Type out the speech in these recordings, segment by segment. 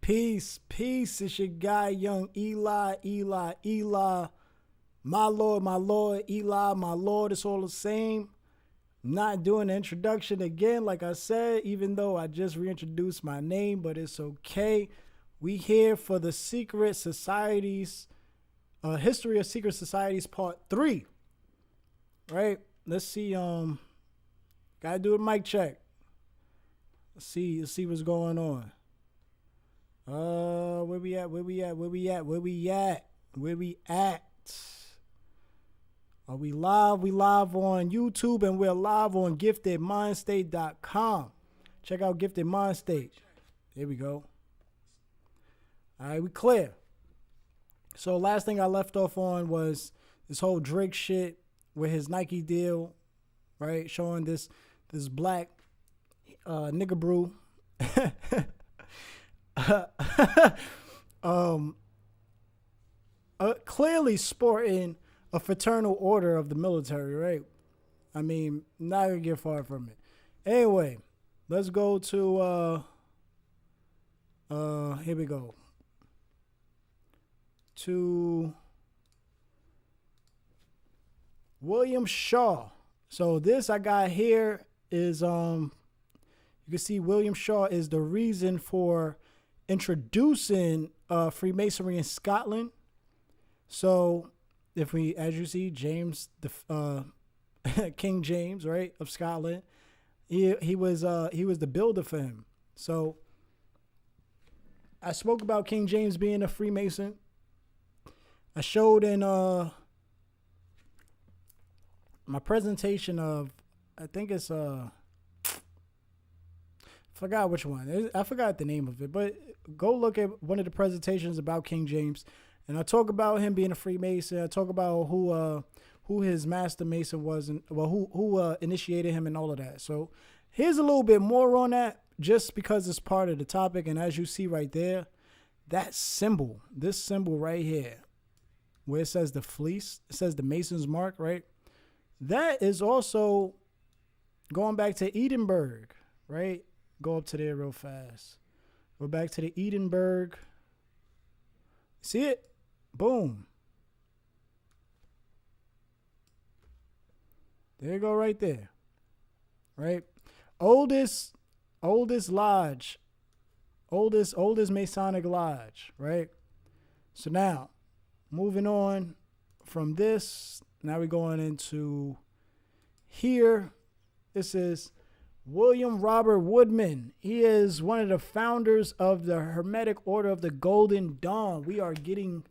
Peace, peace. It's your guy, young Eli. My Lord, Eli, my Lord. It's all the same. Not doing the introduction again, like I said, even though I just reintroduced my name, but it's okay. We here for the Secret Societies, History of Secret Societies Part 3. Right? Let's see, gotta do a mic check. Let's see what's going on. Where we at? Are we live? We live on YouTube and we're live on giftedmindstate.com. Check out Gifted Mind State. There we go. All right, we clear. So last thing I left off on was this whole Drake shit with his Nike deal, right? Showing this black nigga brew. Clearly sporting a fraternal order of the military, right? I mean, not gonna get far from it. Anyway, let's go to here we go. To William Shaw. So this I got here is you can see William Shaw is the reason for introducing Freemasonry in Scotland. So if we, as you see, James, the King James, right, of Scotland, he was the builder for him. So I spoke about King James being a Freemason. I showed in my presentation of, I think it's forgot which one. I forgot the name of it, but go look at one of the presentations about King James, and I talk about him being a Freemason. I talk about who his master Mason was, and who initiated him and all of that. So here's a little bit more on that, just because it's part of the topic. And as you see right there, that symbol, this symbol right here, where it says the fleece, it says the Mason's mark, right? That is also going back to Edinburgh, right? Go up to there real fast. Go back to the Edinburgh. See it? Boom. There you go right there. Right? Oldest lodge. Oldest Masonic lodge, right? So now, moving on from this, now we're going into here. This is William Robert Woodman. He is one of the founders of the Hermetic Order of the Golden Dawn. We are getting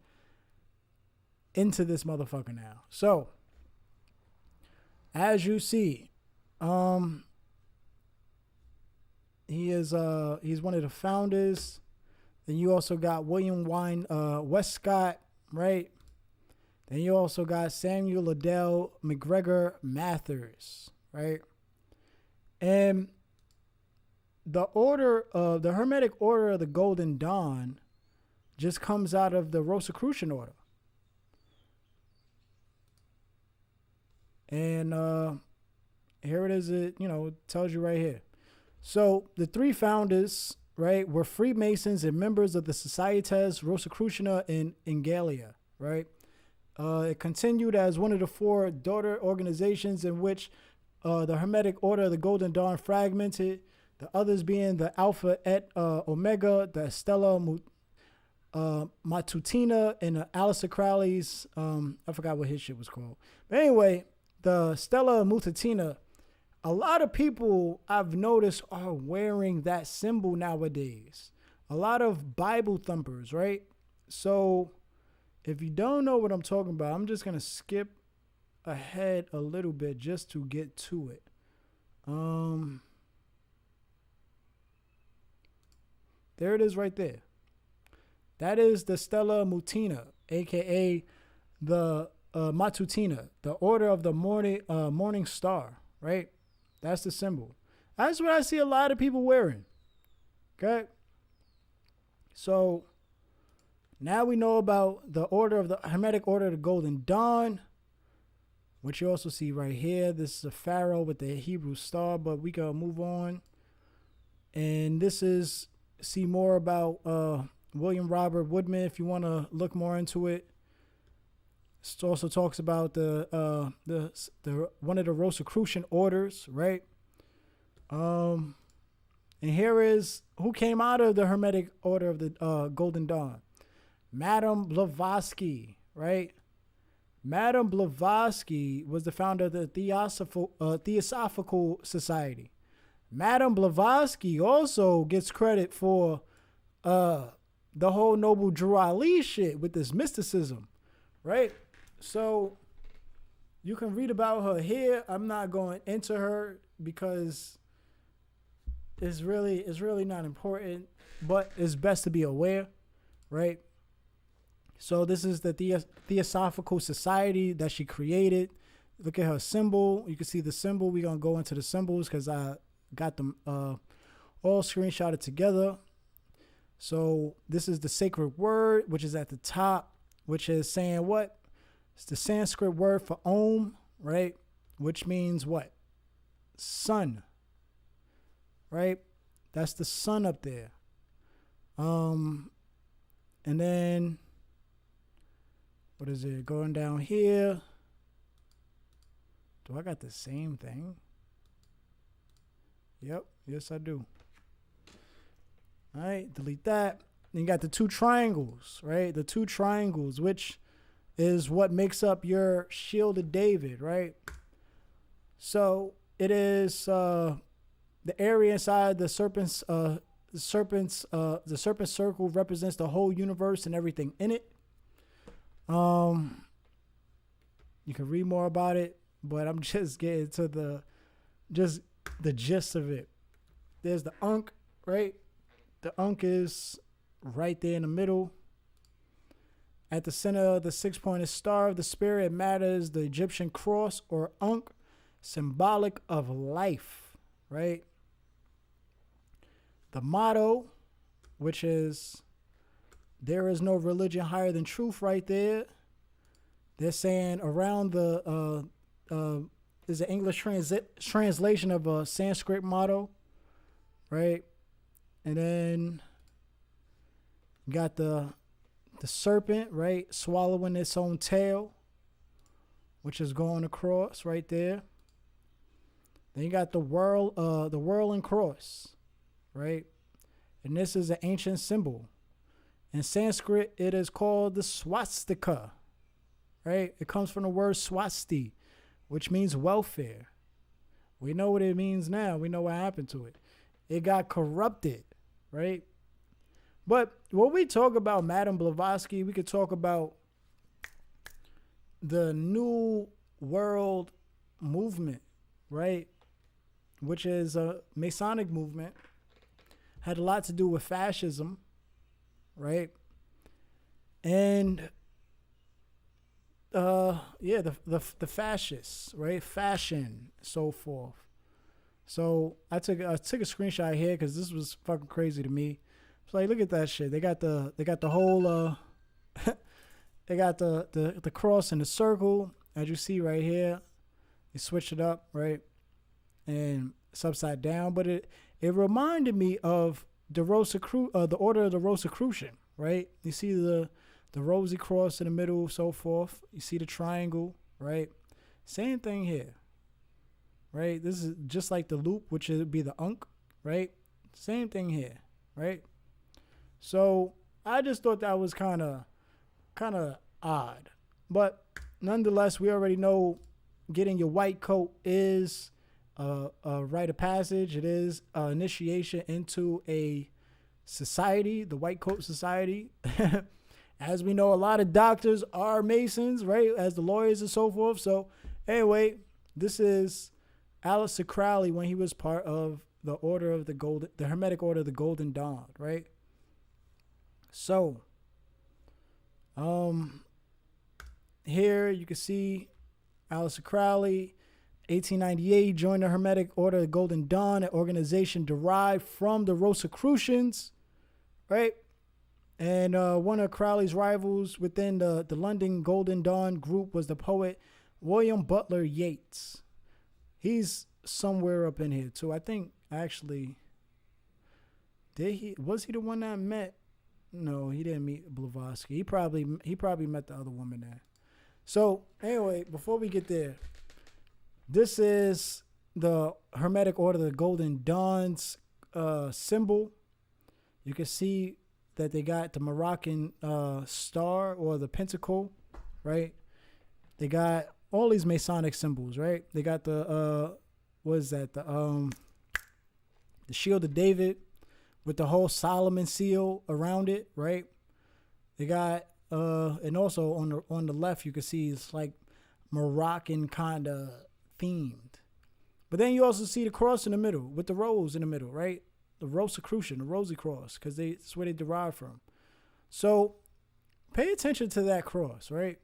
into this motherfucker now. So, as you see, he's one of the founders. Then you also got William Westcott, right? Then you also got Samuel Liddell McGregor Mathers, right? And the Hermetic Order of the Golden Dawn just comes out of the Rosicrucian Order. And here it is, it tells you right here. So the three founders, right, were Freemasons and members of the Societas Rosicruciana in Gallia, right? It continued as one of the four daughter organizations in which the Hermetic Order of the Golden Dawn fragmented, the others being the Alpha et Omega, the Stella Matutina, and the Aleister Crowley's, I forgot what his shit was called. But anyway, the Stella Matutina, a lot of people I've noticed are wearing that symbol nowadays. A lot of Bible thumpers, right? So if you don't know what I'm talking about, I'm just going to skip ahead a little bit just to get to it. There it is right there. That is the Stella Matutina, aka the Matutina, the Order of the Morning Star, right? That's the symbol. That's what I see a lot of people wearing. Okay? So now we know about the Hermetic Order of the Golden Dawn, which you also see right here. This is a pharaoh with the Hebrew star, but we can move on. And this is see more about William Robert Woodman if you want to look more into it. It also talks about the one of the Rosicrucian orders, right? And here is who came out of the Hermetic Order of the Golden Dawn. Madame Blavatsky, right? Madame Blavatsky was the founder of the Theosophical Society. Madame Blavatsky also gets credit for the whole Noble Drew Ali shit with this mysticism, right? So you can read about her here. I'm not going into her because it's really not important, but it's best to be aware, right? So this is the Theosophical Society that she created. Look at her symbol. You can see the symbol. We're going to go into the symbols because I got them all screenshotted together. So this is the sacred word, which is at the top, which is saying what? It's the Sanskrit word for Om, right? Which means what? Sun, right? That's the sun up there. And then, what is it? Going down here. Do I got the same thing? Yep. Yes, I do. All right. Delete that. Then you got the two triangles, right? The two triangles, which is what makes up your Shield of David, right? So it is the area inside the serpent circle represents the whole universe and everything in it. You can read more about it, but I'm just getting to the gist of it. There's the Ankh, right? The Ankh is right there in the middle. At the center of the six-pointed star of the spirit matter is the Egyptian cross or Ankh, symbolic of life, right? The motto, which is there is no religion higher than truth, right there. They're saying around the is an English translation of a Sanskrit motto, right? And then you got the serpent, right, swallowing its own tail, which is going across right there. Then you got the whirling cross, right? And this is an ancient symbol. In Sanskrit, it is called the swastika, right? It comes from the word swasti, which means welfare. We know what it means now. We know what happened to it. It got corrupted, right? But when we talk about Madame Blavatsky, we could talk about the New World movement, right? Which is a Masonic movement. Had a lot to do with fascism, right? And the fascists, right? Fashion, so forth. So I took a screenshot here because this was fucking crazy to me. It's like, look at that shit. They got the whole they got the cross and the circle, as you see right here. They switched it up, right? And it's upside down, but it reminded me of the order of the Rosicrucian, right? You see the rosy cross in the middle, so forth. You see the triangle, right? Same thing here, right? This is just like the loop, which would be the Ankh, right? Same thing here, right? So I just thought that was kind of odd, but nonetheless, we already know getting your white coat is a rite of passage. It is an initiation into a society, the White Coat Society. As we know, a lot of doctors are Masons, right? As the lawyers and so forth. So anyway, this is Aleister Crowley when he was part of the Hermetic Order of the Golden Dawn, right? So, here you can see Aleister Crowley, 1898, joined the Hermetic Order of the Golden Dawn, an organization derived from the Rosicrucians, right? And one of Crowley's rivals within the London Golden Dawn group was the poet William Butler Yeats. He's somewhere up in here too. I think actually, Was he the one that met? No, he didn't meet Blavatsky. He probably met the other woman there. So anyway, before we get there, this is the Hermetic Order, the Golden Dawn's symbol. You can see that they got the Moroccan star or the pentacle, right? They got all these Masonic symbols, right? They got the what is that? The Shield of David with the whole Solomon seal around it, right? They got and also on the left you can see it's like Moroccan kind of themed. But then you also see the cross in the middle with the rose in the middle, right? The Rosicrucian, the Rosy Cross, because that's where they derive from. So pay attention to that cross, right?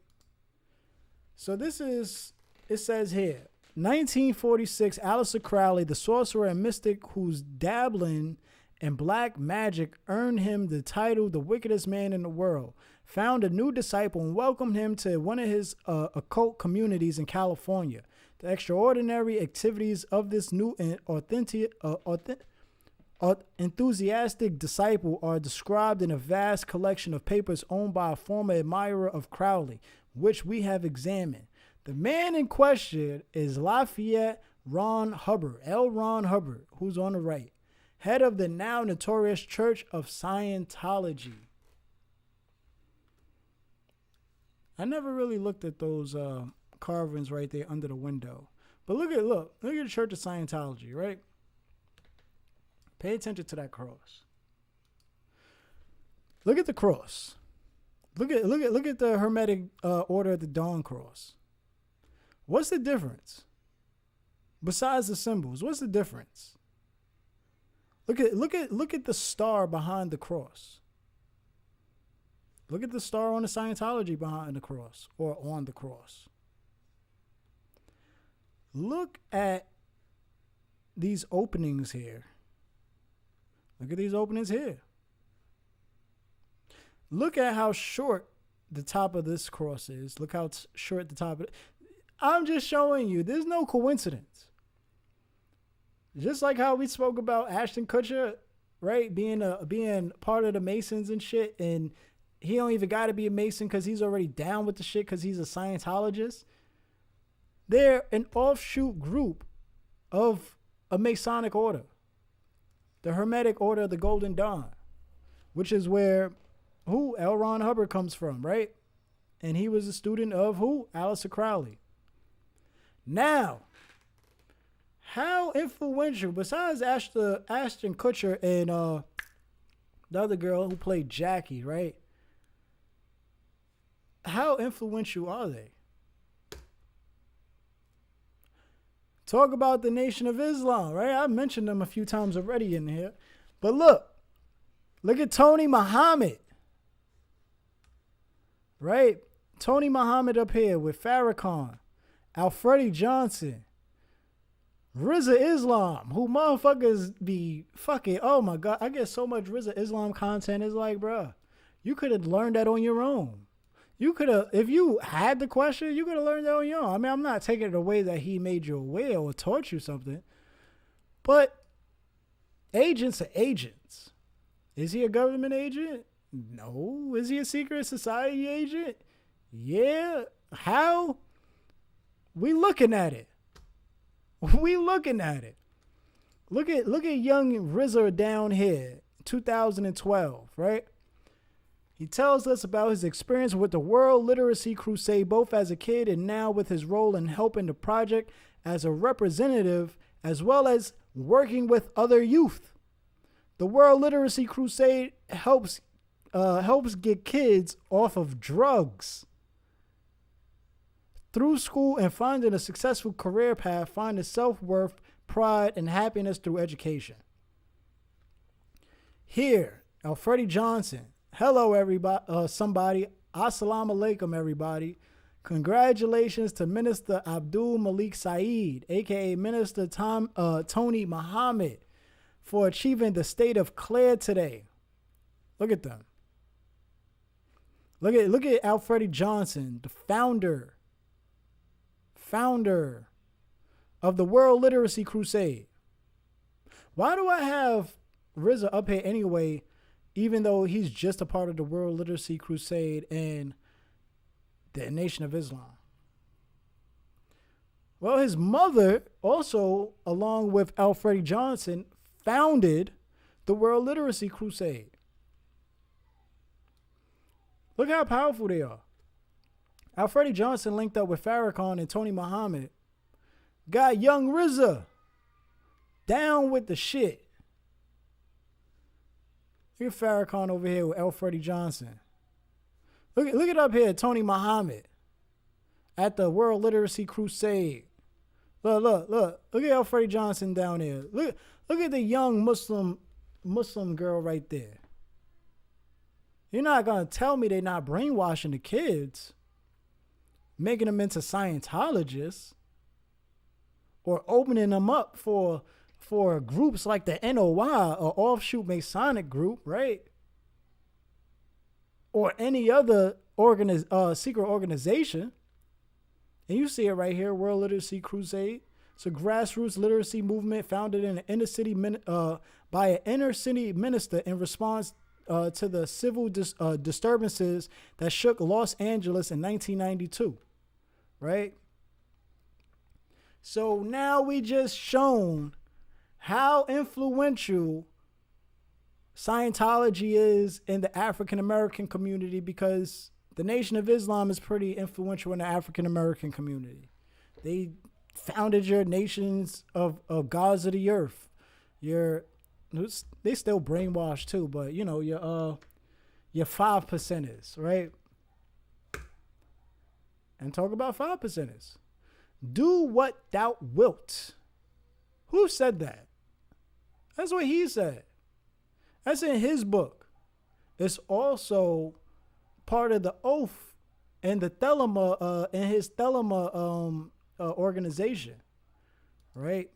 So it says here, 1946, Aleister Crowley, the sorcerer and mystic whose dabbling in black magic earned him the title the wickedest man in the world, found a new disciple and welcomed him to one of his occult communities in California. The extraordinary activities of this new and enthusiastic disciple are described in a vast collection of papers owned by a former admirer of Crowley, which we have examined. The man in question is Lafayette Ron Hubbard, L. Ron Hubbard, who's on the right, head of the now notorious Church of Scientology. I never really looked at those carvings right there under the window. But look at the Church of Scientology, right? Pay attention to that cross. Look at the cross. Look at the Hermetic Order of the Dawn cross. What's the difference? Besides the symbols, what's the difference? Look at the star behind the cross. Look at the star on the Scientology behind the cross or on the cross. Look at these openings here. Look at these openings here. Look at how short the top of this cross is. Look how short the top of it. I'm just showing you. There's no coincidence. Just like how we spoke about Ashton Kutcher, right? Being part of the Masons and shit. And he don't even got to be a Mason because he's already down with the shit because he's a Scientologist. They're an offshoot group of a Masonic order. The Hermetic Order of the Golden Dawn, which is where L. Ron Hubbard comes from, right? And he was a student of Aleister Crowley. Now, how influential, besides Ashton Kutcher and the other girl who played Jackie, right? How influential are they? Talk about the Nation of Islam, right? I mentioned them a few times already in here. But look at Tony Muhammad, right? Tony Muhammad up here with Farrakhan, Alfredi Johnson, Rizza Islam, who motherfuckers be fucking, oh my God, I get so much Rizza Islam content. It's like, bruh, you could have learned that on your own. You could have, if you had the question, you could have learned that on your own. I mean, I'm not taking it away that he made you aware or taught you something, but agents are agents. Is he a government agent? No. Is he a secret society agent? Yeah. How? We looking at it. We looking at it. Look at young Rizza down here, 2012, right? He tells us about his experience with the World Literacy Crusade, both as a kid and now with his role in helping the project as a representative, as well as working with other youth. The World Literacy Crusade helps get kids off of drugs through school and finding a successful career path, finding self-worth, pride, and happiness through education. Here, Alfredi Johnson. Hello, everybody. Somebody. Assalamu alaikum, everybody. Congratulations to Minister Abdul Malik Saeed, a.k.a. Minister Tony Muhammad, for achieving the state of Clare today. Look at them. Look at Alfredi Johnson, the founder of the World Literacy Crusade. Why do I have RZA up here anyway, even though he's just a part of the World Literacy Crusade and the Nation of Islam? Well, his mother also, along with Al Freddie Johnson, founded the World Literacy Crusade. Look how powerful they are. Al Freddie Johnson linked up with Farrakhan and Tony Muhammad. Got young RZA down with the shit. Look at Farrakhan over here with Al Freddie Johnson. Look it up here, Tony Muhammad at the World Literacy Crusade. Look at Al Freddie Johnson down there. Look at the young Muslim girl right there. You're not gonna tell me they're not brainwashing the kids, making them into Scientologists, or opening them up for groups like the NOI, or offshoot Masonic group, right? Or any other secret organization. And you see it right here, World Literacy Crusade. It's a grassroots literacy movement founded in an by an inner city minister in response to the civil disturbances that shook Los Angeles in 1992, right? So now we just shown how influential Scientology is in the African American community, because the Nation of Islam is pretty influential in the African American community. They founded your nations of gods of the earth. They still brainwashed too, but you know, your 5%ers, right? And talk about 5%ers. Do what thou wilt. Who said that? That's what he said. That's in his book. It's also part of the oath and the Thelema and his Thelema organization, right?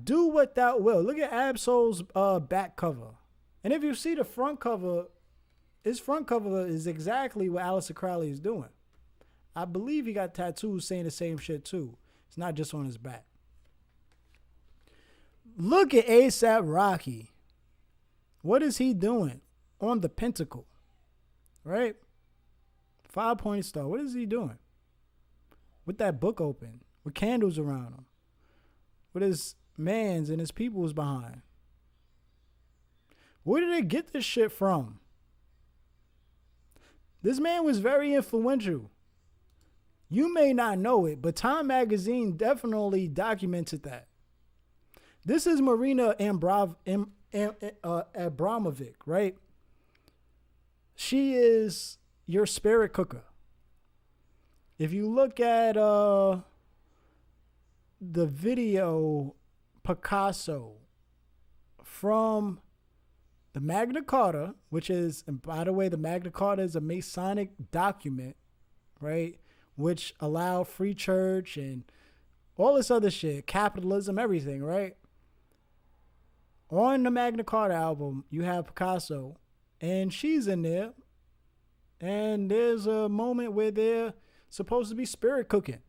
Do what thou wilt. Look at Ab-Soul's back cover, and if you see the front cover, his front cover is exactly what Aleister Crowley is doing. I believe he got tattoos saying the same shit too. It's not just on his back. Look at A$AP Rocky. What is he doing on the pentacle? Right? 5-pointed star. What is he doing? With that book open, with candles around him, with his mans and his peoples behind. Where did they get this shit from? This man was very influential. You may not know it, but Time Magazine definitely documented that. This is Marina Abramovic, right? She is your spirit cooker. If you look at the video Picasso from the Magna Carta, which is, and by the way, the Magna Carta is a Masonic document, right? Which allow free church and all this other shit, capitalism, everything, right? On the Magna Carta album, you have Picasso, and she's in there, and there's a moment where they're supposed to be spirit cooking.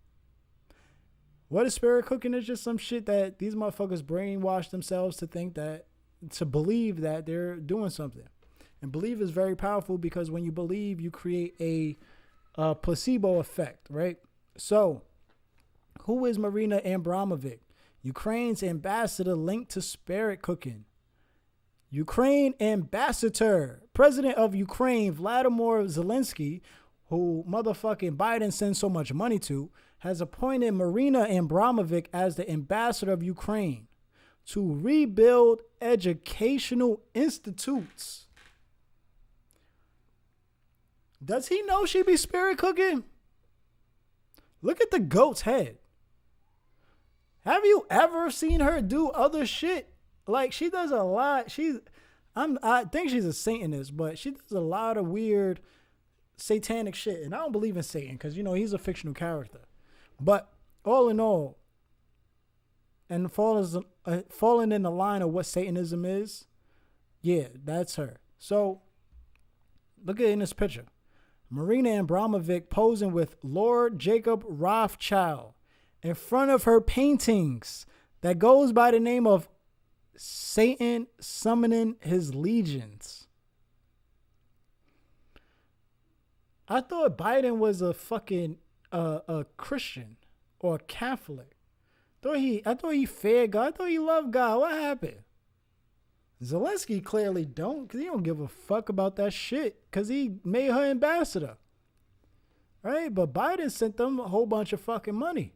What is spirit cooking? Is just some shit that these motherfuckers brainwash themselves to think that, to believe that they're doing something. And belief is very powerful, because when you believe, you create a placebo effect, right? So, who is Marina Abramovic? Ukraine's ambassador linked to spirit cooking. Ukraine ambassador, President of Ukraine, Vladimir Zelensky, who motherfucking Biden sends so much money to, has appointed Marina Abramovic as the ambassador of Ukraine to rebuild educational institutes. Does he know she be spirit cooking? Look at the goat's head. Have you ever seen her do other shit? Like, she does a lot. I think she's a Satanist, but she does a lot of weird satanic shit. And I don't believe in Satan, because, you know, he's a fictional character. But all in all, and falling in the line of what Satanism is, yeah, that's her. So, look at in this picture. Marina Abramovic posing with Lord Jacob Rothschild in front of her paintings that goes by the name of Satan summoning his legions. I thought Biden was a fucking a Christian or a Catholic. I thought he feared God. I thought he loved God. What happened? Zelensky clearly don't, because he don't give a fuck about that shit, because he made her ambassador. Right? But Biden sent them a whole bunch of fucking money.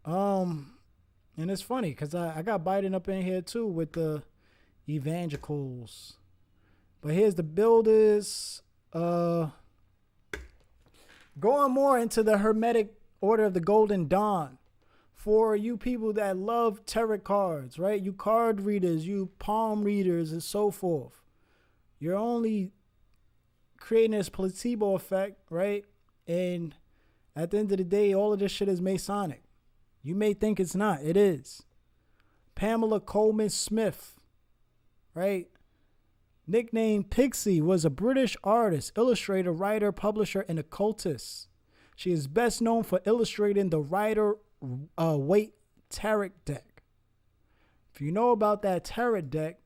And it's funny, because I got Biden up in here too with the evangelicals. But here's the builders. Going more into the Hermetic Order of the Golden Dawn. For you people that love tarot cards, right? You card readers, you palm readers, and so forth. You're only creating this placebo effect, right? And at the end of the day, all of this shit is Masonic. You may think it's not. It is. Pamela Coleman Smith, right? Nicknamed Pixie, was a British artist, illustrator, writer, publisher, and occultist. She is best known for illustrating the Rider-Waite tarot deck. If you know about that tarot deck,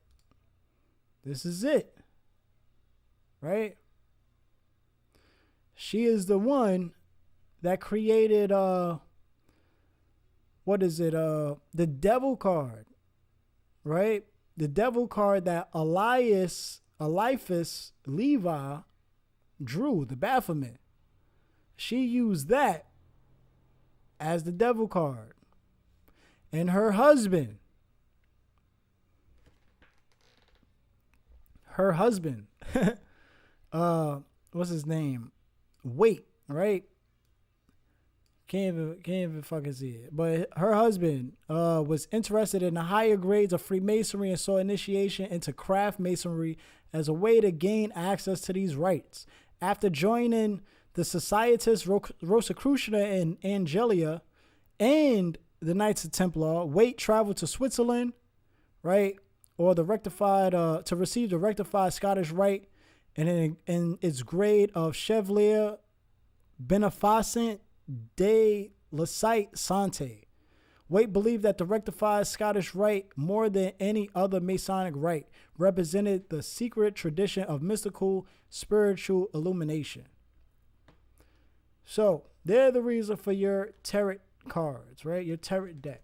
this is it, right? She is the one that created the devil card, right? The devil card that Eliphas Levi drew, the Baphomet. She used that as the devil card. And her husband, what's his name? Waite, right? Can't even fucking see it. But her husband was interested in the higher grades of Freemasonry and saw initiation into craft masonry as a way to gain access to these rites. After joining the Societas Rosicruciana in Angelia and the Knights of Templar, Waite traveled to Switzerland, right, or the rectified to receive the rectified Scottish rite and in its grade of Chevalier Beneficent de la Cite Sante. Waite believed that the rectified Scottish rite, more than any other Masonic rite, represented the secret tradition of mystical spiritual illumination. So, they're the reason for your tarot cards, right? Your tarot deck.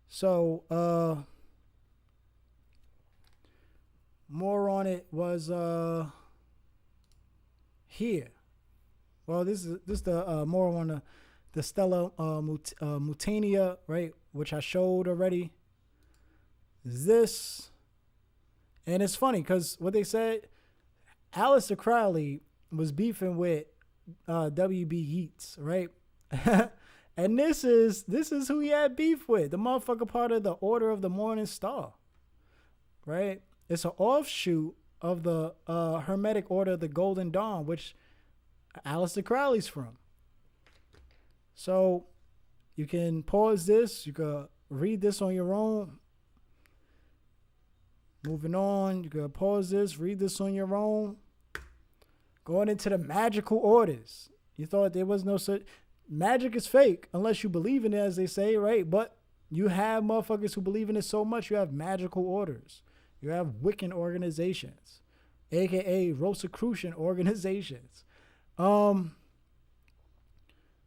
So, more on it was here. Well, this is the more on the Stella Mutania, right, which I showed already. This, and it's funny because what they said, Aleister Crowley was beefing with W.B. Yeats, right? And this is who he had beef with. The motherfucker part of the Order of the Morning Star, right? It's an offshoot of the Hermetic Order of the Golden Dawn, which Aleister Crowley's from. So you can pause this. You can read this on your own. Moving on, you can pause this, read this on your own. Going into the magical orders. You thought there was no such... Magic is fake unless you believe in it, as they say, right? But you have motherfuckers who believe in it so much, you have magical orders. You have Wiccan organizations, a.k.a. Rosicrucian organizations.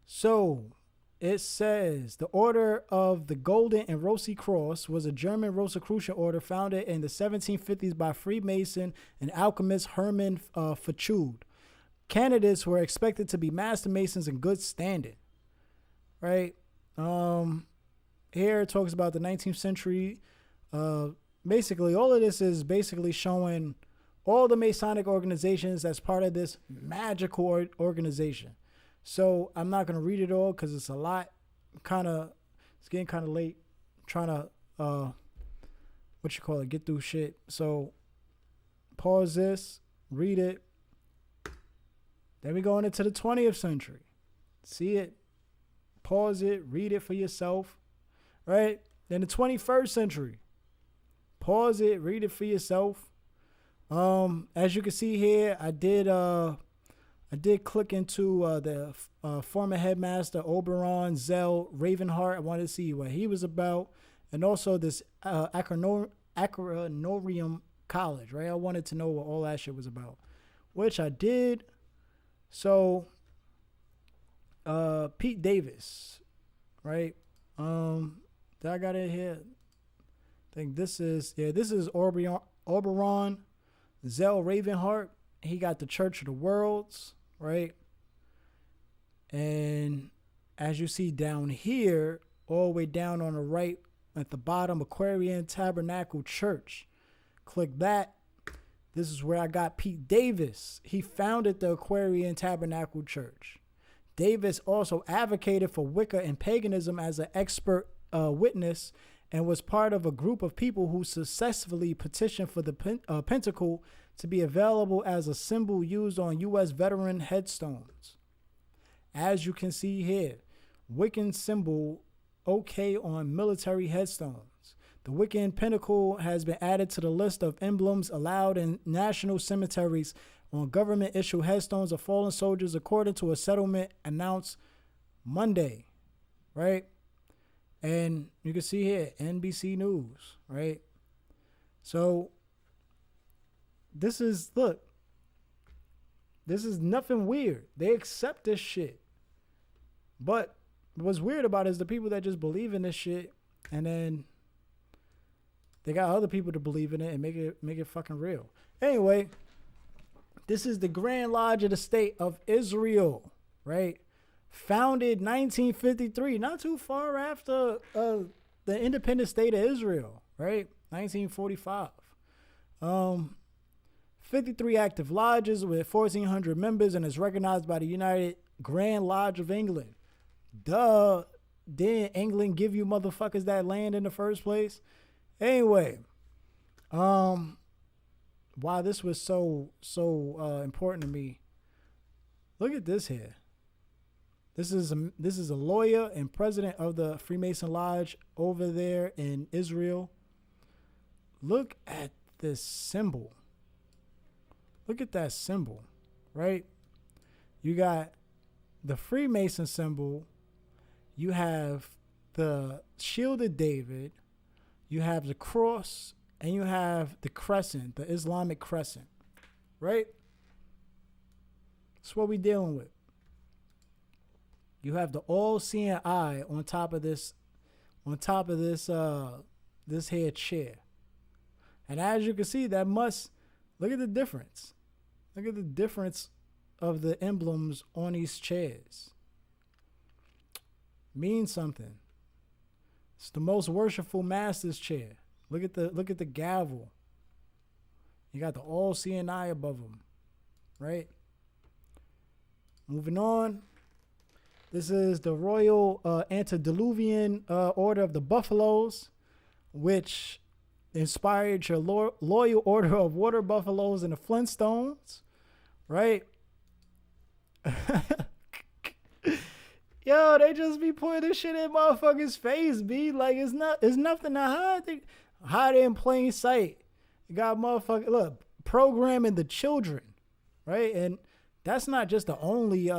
So it says the Order of the Golden and Rosy Cross was a German Rosicrucian order founded in the 1750s by Freemason and alchemist Hermann Fachude. Candidates were expected to be Master Masons in good standing, right? Here it talks about the 19th century. Basically, all of this is basically showing all the Masonic organizations as part of this magical organization. So I'm not going to read it all because it's a lot. It's getting kind of late. Trying to, get through shit. So pause this, read it. Then we going into the 20th century. See it, pause it, read it for yourself, right? Then the 21st century. Pause it, read it for yourself. As you can see here, I did click into the former headmaster Oberon Zell Ravenheart. I wanted to see what he was about. and also this Acronorium College, right? I wanted to know what all that shit was about, which I did. So, Pete Davis, right? That I got it here. I think this is Oberon Zell Ravenheart. He got the Church of the Worlds, right? And as you see down here, all the way down on the right at the bottom, Aquarian Tabernacle Church. Click that. This is where I got Pete Davis. He founded the Aquarian Tabernacle Church. Davis also advocated for Wicca and paganism as an expert witness, and was part of a group of people who successfully petitioned for the pentacle to be available as a symbol used on U.S. veteran headstones. As you can see here, Wiccan symbol OK on military headstones. The Wiccan pentacle has been added to the list of emblems allowed in national cemeteries on government-issued headstones of fallen soldiers, according to a settlement announced Monday, right? And you can see here, NBC News, right? So this is nothing weird. They accept this shit. But what's weird about it is the people that just believe in this shit, and then they got other people to believe in it and make it fucking real. Anyway, this is the Grand Lodge of the State of Israel, right? Founded 1953, not too far after the independent state of Israel, right? 1945. 53 active lodges with 1,400 members, and is recognized by the United Grand Lodge of England. Duh. Didn't England give you motherfuckers that land in the first place? Anyway, why this was so important to me. Look at this here. This is a lawyer and president of the Freemason Lodge over there in Israel. Look at this symbol. Look at that symbol, right? You got the Freemason symbol. You have the Shield of David. You have the cross, and you have the crescent, the Islamic crescent, right? That's what we're dealing with. You have the all-seeing eye on top of this this here chair. And as you can see, look at the difference. Look at the difference of the emblems on these chairs. Means something. It's the most worshipful master's chair. Look at the gavel. You got the all-seeing eye above them, right? Moving on. This is the Royal Antediluvian Order of the Buffaloes, which inspired your Loyal Order of Water Buffaloes and the Flintstones, right? Yo, they just be putting this shit in motherfuckers' face, B. Like, it's nothing to hide. They hide it in plain sight. You got motherfuckers, look, programming the children, right? And that's not just the only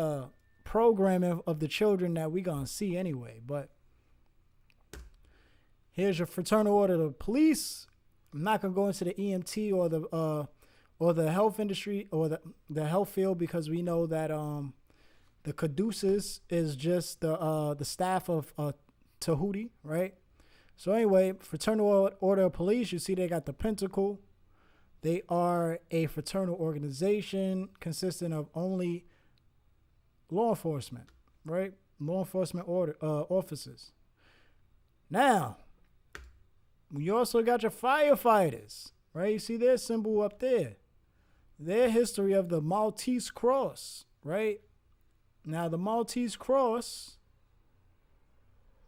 programming of the children that we gonna see anyway. But here's your Fraternal Order of the Police. I'm not gonna go into the EMT or the health industry or the health field, because we know that the Caduceus is just the staff of Tahuti, right? So anyway, Fraternal Order of Police, you see they got the pentacle. They are a fraternal organization consisting of only law enforcement, right? Law enforcement officers. Now, you also got your firefighters, right? You see their symbol up there. Their history of the Maltese Cross, right? Now, the Maltese Cross,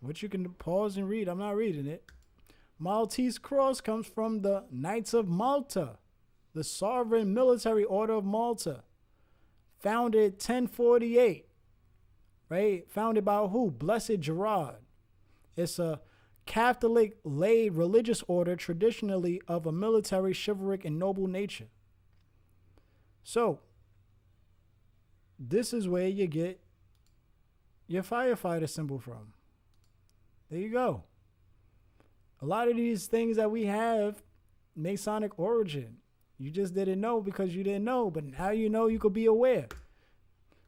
which you can pause and read. I'm not reading it. Maltese Cross comes from the Knights of Malta, the sovereign military order of Malta, founded 1048, right? Founded by who? Blessed Gerard. It's a Catholic lay religious order, traditionally of a military, chivalric, and noble nature. So, this is where you get your firefighter symbol from. There you go. A lot of these things that we have Masonic origin. You just didn't know because you didn't know, but now you know, you could be aware.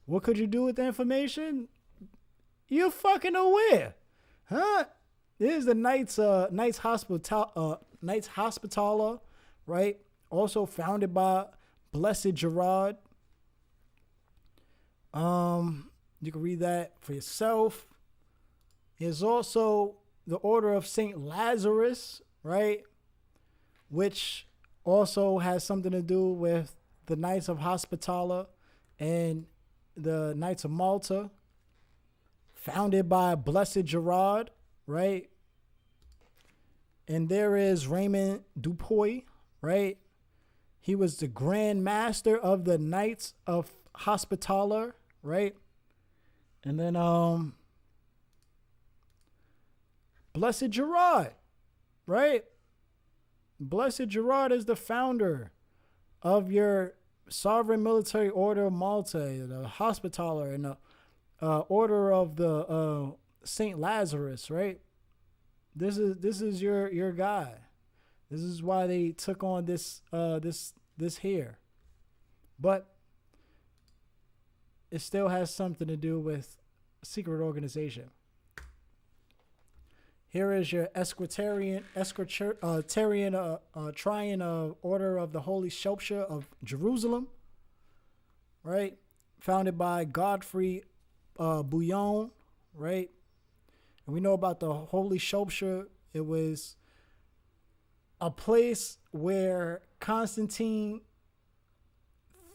What could you do with the information? You're fucking aware. Huh? This is the Knights Hospitaller, right? Also founded by Blessed Gerard. You can read that for yourself. There's also the Order of Saint Lazarus, right? Which also has something to do with the Knights of Hospitaller and the Knights of Malta, founded by Blessed Gerard, right? And there is Raymond Dupuy, right? He was the Grand Master of the Knights of Hospitaller, right? And then Blessed Gerard, right? Blessed Gerard is the founder of your Sovereign Military Order of Malta, the Hospitaller, and the Order of the Saint Lazarus, right? This is your guy. This is why they took on this here, but it still has something to do with secret organization. Here is your Esquitarian Trian Order of the Holy Sepulchre of Jerusalem, right? Founded by Godfrey Bouillon, right? And we know about the Holy Sepulchre. It was a place where Constantine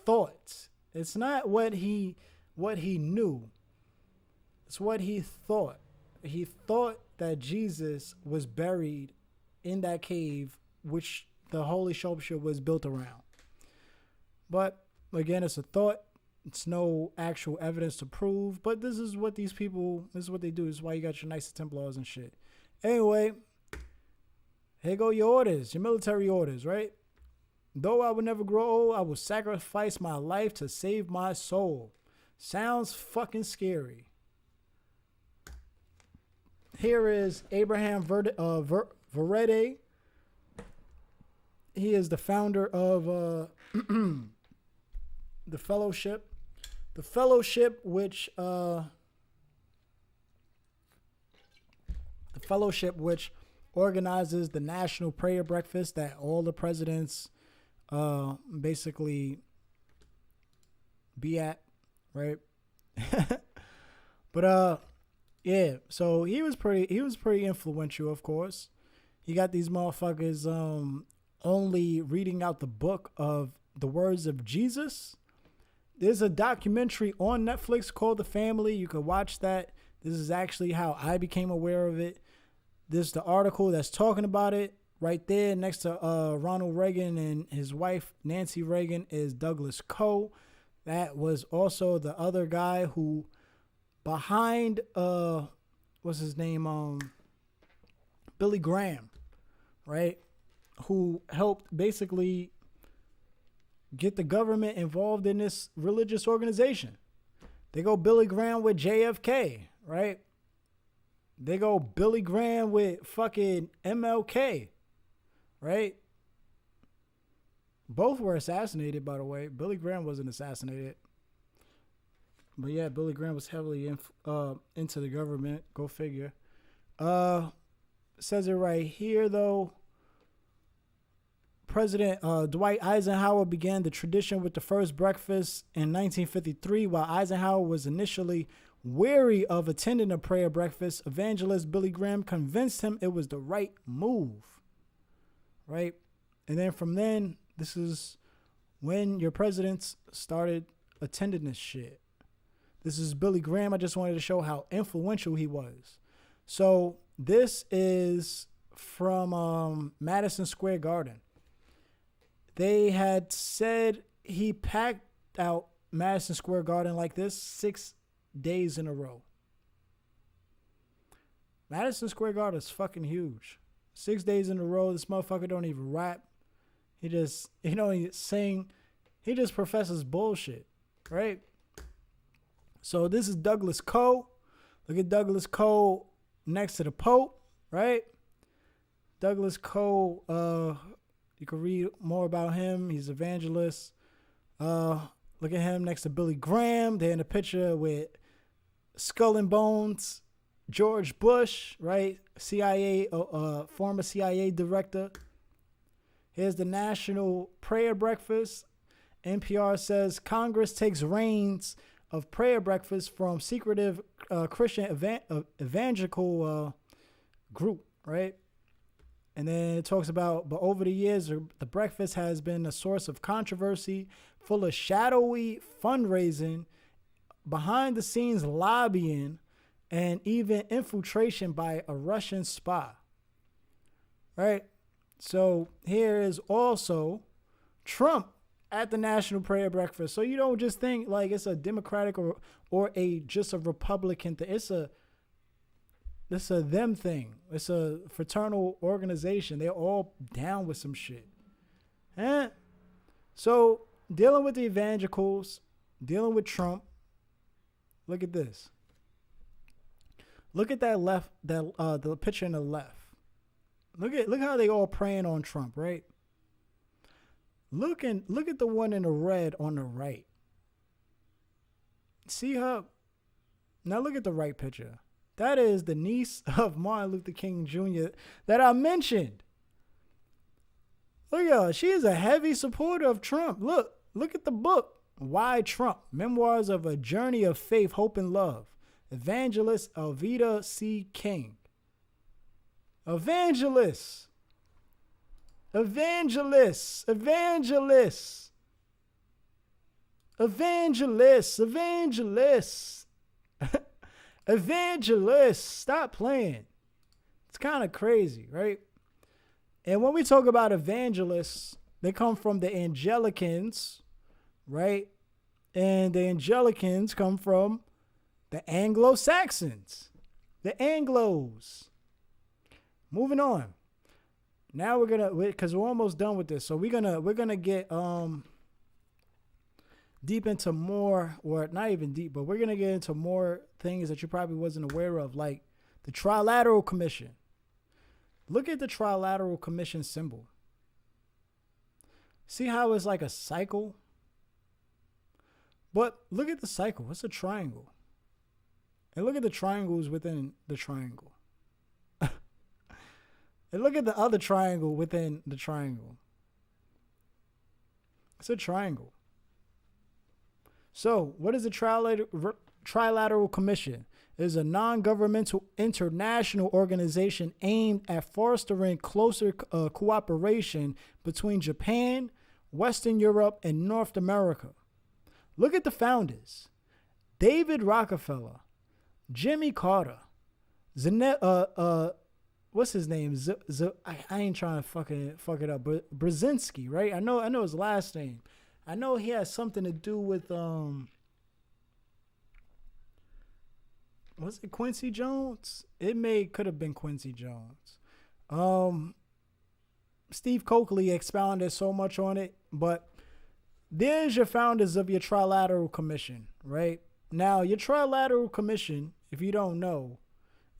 thought. It's not what he knew. It's what he thought. He thought that Jesus was buried in that cave, which the Holy Sepulchre was built around. But again, it's a thought. It's no actual evidence to prove. But this is what these people, this is what they do. This is why you got your Knights Templars and shit. Anyway, here go your orders, your military orders, right? Though I would never grow old, I will sacrifice my life to save my soul. Sounds fucking scary. Here is Abraham Vereide. He is the founder of the Fellowship. The Fellowship, which organizes the national prayer breakfast that all the presidents basically be at, right? But yeah, so he was pretty influential, of course. You got these motherfuckers only reading out the book of the words of Jesus. There's a documentary on Netflix called The Family. You can watch that. This is actually how I became aware of it. This is the article that's talking about it. Right there next to Ronald Reagan and his wife, Nancy Reagan, is Douglas Coe. That was also the other guy who behind, what's his name? Billy Graham, right? Who helped basically get the government involved in this religious organization. They go Billy Graham with JFK, right? They go Billy Graham with fucking MLK, right? Both were assassinated, by the way. Billy Graham wasn't assassinated. But yeah, Billy Graham was heavily into the government. Go figure. Says it right here, though. President Dwight Eisenhower began the tradition with the first breakfast in 1953. While Eisenhower was initially wary of attending a prayer breakfast, evangelist Billy Graham convinced him it was the right move. Right? And then from then, this is when your presidents started attending this shit. This is Billy Graham. I just wanted to show how influential he was. So this is from Madison Square Garden. They had said he packed out Madison Square Garden like this 6 days in a row. Madison Square Garden is fucking huge. 6 days in a row, this motherfucker don't even rap. He just, he sing. He just professes bullshit, right? So this is Douglas Coe. Look at Douglas Coe next to the Pope, right? Douglas Cole, you can read more about him. He's an evangelist. Look at him next to Billy Graham. They're in a picture with Skull and Bones, George Bush, right? CIA, former CIA director. Here's the National Prayer Breakfast. NPR says Congress takes reins of prayer breakfast from secretive Christian evangelical group, right? And then it talks about, but over the years, the breakfast has been a source of controversy, full of shadowy fundraising, behind the scenes lobbying, and even infiltration by a Russian spy, right? So here is also Trump at the National Prayer Breakfast. So you don't just think like it's a Democratic or a just a Republican thing. It's a them thing. It's a fraternal organization. They're all down with some shit. So dealing with the evangelicals, dealing with Trump. Look at this. Look at that left, the picture on the left. Look how they all praying on Trump, right? Look at the one in the red on the right. See her? Now look at the right picture. That is the niece of Martin Luther King Jr. that I mentioned. Look at her. She is a heavy supporter of Trump. Look at the book. Why Trump? Memoirs of a Journey of Faith, Hope, and Love. Evangelist Alveda C. King. Evangelists. Evangelists. Evangelists. Evangelists. Evangelists. Evangelists. Stop playing. It's kind of crazy, right? And when we talk about evangelists, they come from the Anglicans, right? And the Anglicans come from the Anglo-Saxons, the Anglos. Moving on. Now because we're almost done with this, so we're gonna get deep into more, or not even deep, but we're gonna get into more things that you probably wasn't aware of, like the Trilateral Commission. Look at the Trilateral Commission symbol. See how it's like a cycle? But look at the cycle. It's a triangle. And look at the triangles within the triangle. And look at the other triangle within the triangle. It's a triangle. So, what is the Trilateral Commission? It is a non-governmental international organization aimed at fostering closer cooperation between Japan, Western Europe, and North America. Look at the founders. David Rockefeller, Jimmy Carter, what's his name? I ain't trying to fuck it up, but Brzezinski, right? I know his last name. I know he has something to do with was it Quincy Jones? Could have been Quincy Jones. Steve Coakley expounded so much on it, but there's your founders of your Trilateral Commission, right? Now, your Trilateral Commission, if you don't know,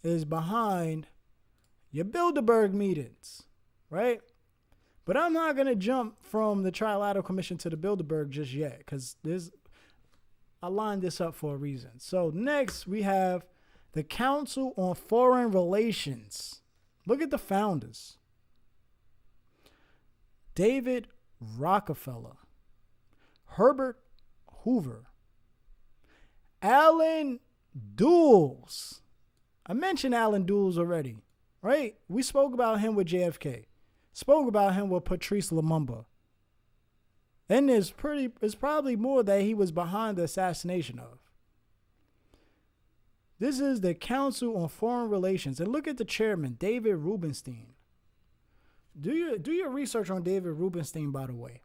is behind your Bilderberg meetings, right? But I'm not going to jump from the Trilateral Commission to the Bilderberg just yet, because I lined this up for a reason. So next we have the Council on Foreign Relations. Look at the founders. David Rockefeller, Herbert Hoover, Allen Dulles. I mentioned Allen Dulles already, right? We spoke about him with JFK. Spoke about him with Patrice Lumumba. And it's probably more that he was behind the assassination of. This is the Council on Foreign Relations. And look at the chairman, David Rubenstein. Do your research on David Rubenstein, by the way.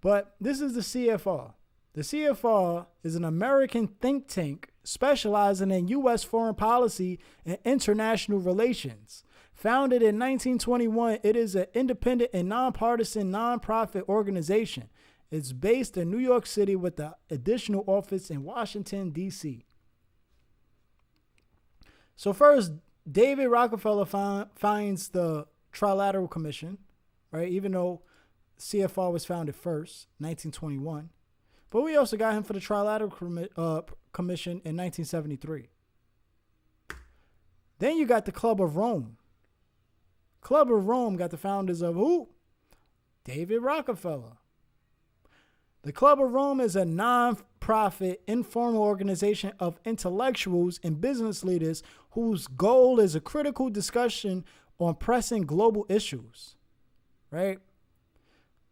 But this is the CFR. The CFR is an American think tank specializing in U.S. foreign policy and international relations. Founded in 1921, it is an independent and nonpartisan nonprofit organization. It's based in New York City with the additional office in Washington, D.C. So first, David Rockefeller finds the Trilateral Commission, right? Even though CFR was founded first, 1921. But we also got him for the Trilateral Commission in 1973. Then you got the Club of Rome. Club of Rome got the founders of who? David Rockefeller. The Club of Rome is a non-profit, informal organization of intellectuals and business leaders whose goal is a critical discussion on pressing global issues, right?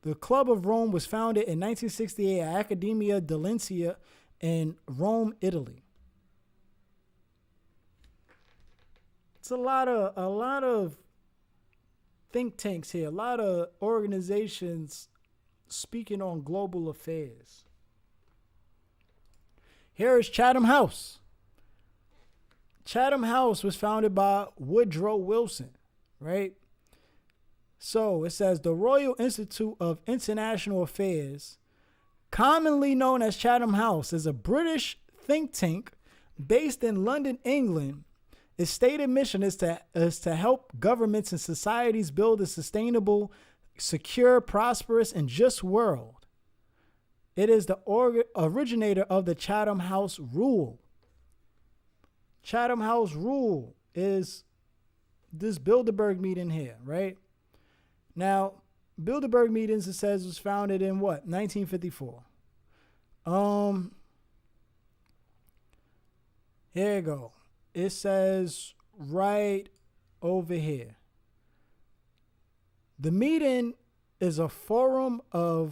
The Club of Rome was founded in 1968 at Accademia dell'India in Rome, Italy. It's a lot of think tanks here, a lot of organizations speaking on global affairs. Here is Chatham House. Chatham House was founded by Woodrow Wilson, right? So it says the Royal Institute of International Affairs, commonly known as Chatham House, is a British think tank based in London, England. Its stated mission is to help governments and societies build a sustainable, secure, prosperous, and just world. It is the originator of the Chatham House Rule. Chatham House Rule is this Bilderberg meeting here, right? Now, Bilderberg meetings, it says, was founded in what? 1954. Here you go. It says right over here. The meeting is a forum for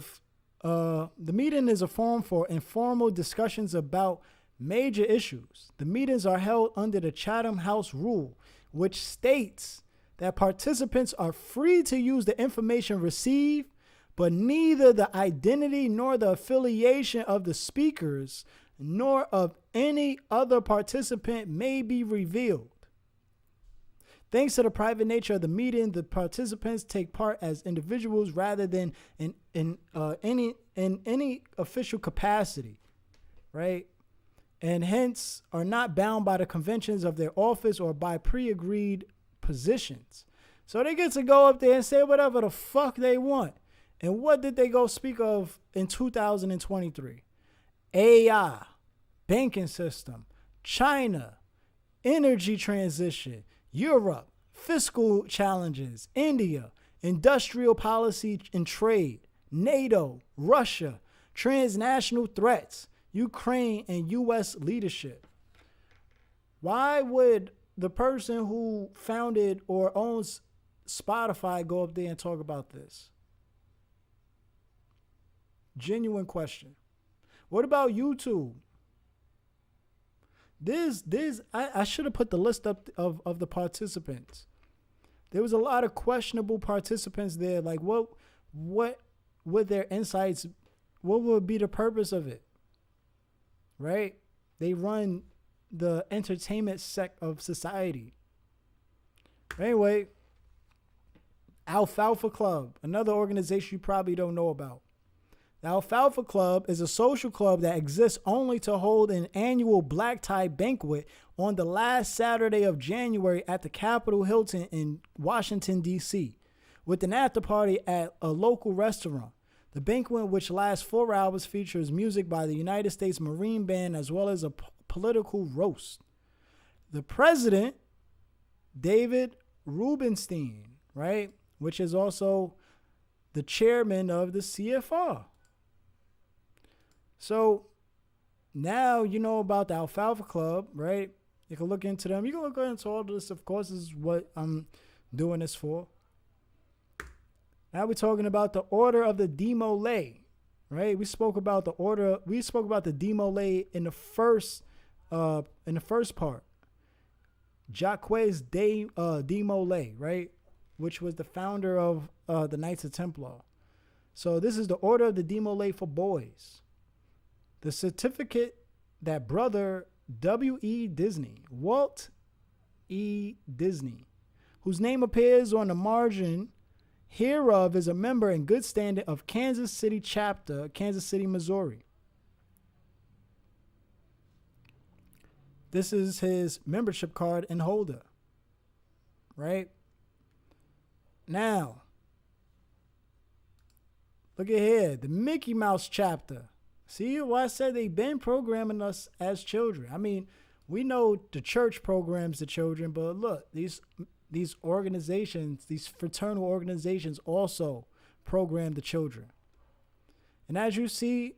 informal discussions about major issues. The meetings are held under the Chatham House Rule, which states that participants are free to use the information received, but neither the identity nor the affiliation of the speakers nor of any other participant may be revealed. Thanks to the private nature of the meeting, the participants take part as individuals rather than in any official capacity, right? And hence are not bound by the conventions of their office or by pre-agreed positions. So they get to go up there and say whatever the fuck they want. And what did they go speak of in 2023? AI, banking system, China, energy transition, Europe, fiscal challenges, India, industrial policy and trade, NATO, Russia, transnational threats, Ukraine, and U.S. leadership. Why would the person who founded or owns Spotify go up there and talk about this? Genuine question. What about YouTube? I should have put the list up of the participants. There was a lot of questionable participants there. Like what would their insights, what would be the purpose of it? Right? They run the entertainment sect of society. Anyway, Alfalfa Club, another organization you probably don't know about. The Alfalfa Club is a social club that exists only to hold an annual black tie banquet on the last Saturday of January at the Capitol Hilton in Washington, D.C., with an after party at a local restaurant. The banquet, which lasts 4 hours, features music by the United States Marine Band as well as a political roast. The president, David Rubenstein, right, which is also the chairman of the CFR. So now you know about the Alfalfa Club, right? You can look into them. You can look into all this. Of course, this is what I'm doing this for. Now we're talking about the Order of the Demolay, right? We spoke about the order. We spoke about the Demolay in the first part. Jacques de Molay, right? Which was the founder of the Knights of Templar. So this is the Order of the Demolay for boys. The certificate that brother W.E. Disney, Walt E. Disney, whose name appears on the margin hereof, is a member in good standing of Kansas City chapter, Kansas City, Missouri. This is his membership card and holder, right? Now, look at here, the Mickey Mouse chapter. See why I said they've been programming us as children. I mean, we know the church programs the children, but look, these organizations, these fraternal organizations also program the children. And as you see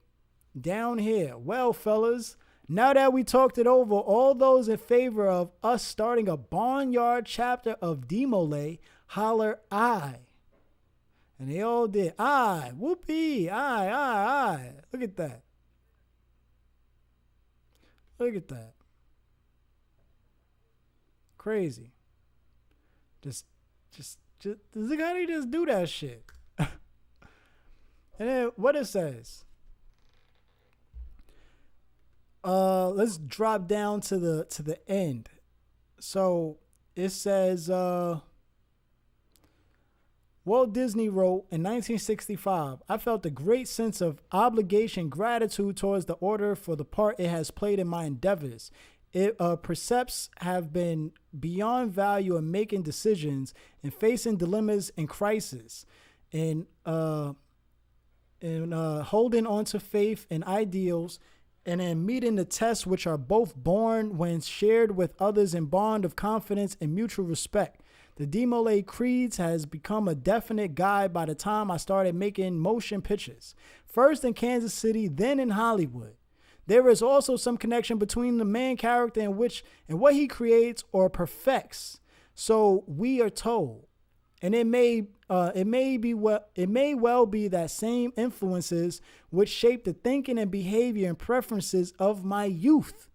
down here, well, fellas, now that we talked it over, all those in favor of us starting a barnyard chapter of Demole, holler aye. And they all did. Aye, whoopee, aye, aye, aye. Look at that. Look at that. Crazy. Just look how they just do that shit. And then what it says. Let's drop down to the end. So it says Walt Disney wrote in 1965, I felt a great sense of obligation, gratitude towards the order for the part it has played in my endeavors. It percepts have been beyond value in making decisions and facing dilemmas and crises, and holding on to faith and ideals, and in meeting the tests which are both born when shared with others in bond of confidence and mutual respect. The Demole Creeds has become a definite guide by the time I started making motion pictures, first in Kansas City, then in Hollywood. There is also some connection between the main character and what he creates or perfects. So we are told, and it may well be that same influences which shaped the thinking and behavior and preferences of my youth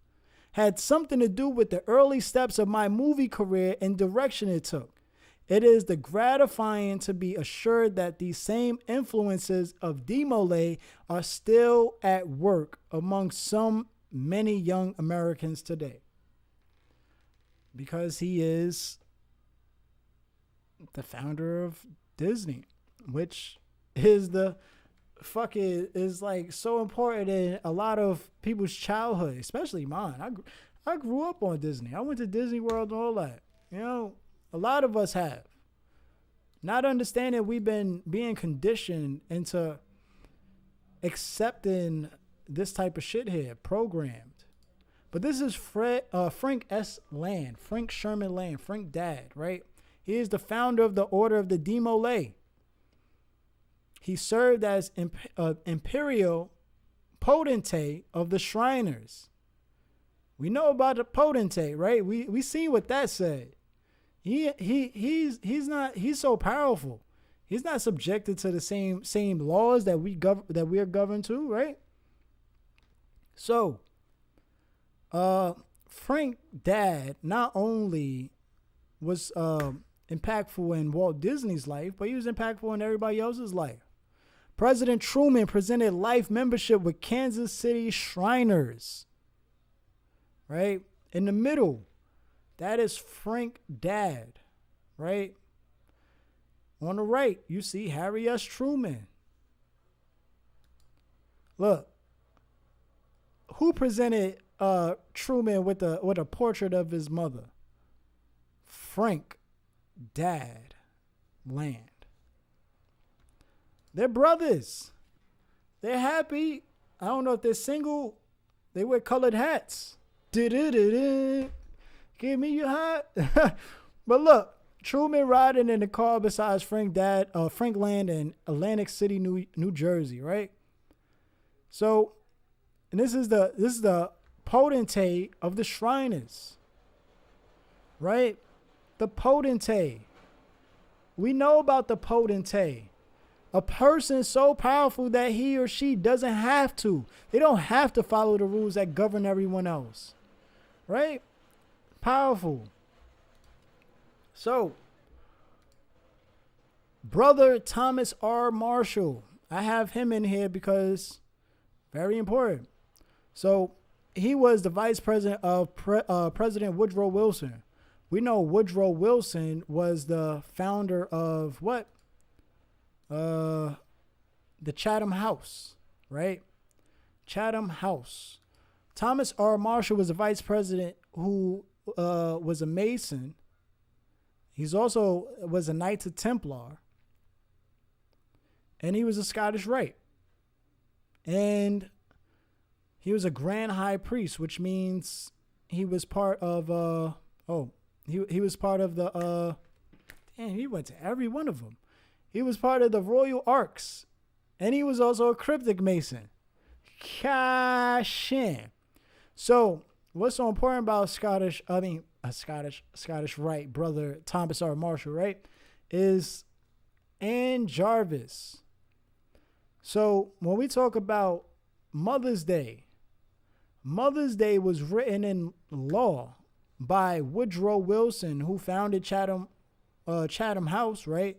had something to do with the early steps of my movie career and direction it took. It is the gratifying to be assured that these same influences of Demole are still at work among many young Americans today. Because he is the founder of Disney, which is is like so important in a lot of people's childhood, especially mine. I grew up on Disney. I went to Disney World and all that. You know, a lot of us have. Not understanding we've been being conditioned into accepting this type of shit here, programmed. But this is Frank S. Land, Frank Sherman Land, Frank Dad, right? He is the founder of the Order of the Demole. He served as imperial potentate of the Shriners. We know about the potentate, right? We seen what that said. He's so powerful. He's not subjected to the same laws that we are governed to, right? So, Frank Dad not only was impactful in Walt Disney's life, but he was impactful in everybody else's life. President Truman presented life membership with Kansas City Shriners. Right? In the middle, that is Frank Dad. Right? On the right, you see Harry S. Truman. Look, who presented Truman with a portrait of his mother? Frank Dad Land. They're brothers. They're happy. I don't know if they're single. They wear colored hats. Give me your hat. But look, Truman riding in the car besides Frank Land in Atlantic City, New Jersey, right? So, and this is the potentate of the Shriners, right? The potentate. We know about the potentate. A person so powerful that he or she doesn't have to. They don't have to follow the rules that govern everyone else. Right? Powerful. So, Brother Thomas R. Marshall. I have him in here because very important. So, he was the vice president of President Woodrow Wilson. We know Woodrow Wilson was the founder of what? The Chatham House, right? Chatham House. Thomas R. Marshall was a vice president who was a Mason. He's also was a Knights Templar, and he was a Scottish Rite, and he was a Grand High Priest, which means he was part of he was part of the damn, he went to every one of them. He was part of the Royal Arks, and he was also a Cryptic Mason. Kashin. So what's so important about Scottish Rite brother Thomas R. Marshall, right, is Anne Jarvis. So when we talk about Mother's Day was written in law by Woodrow Wilson, who founded Chatham House, right?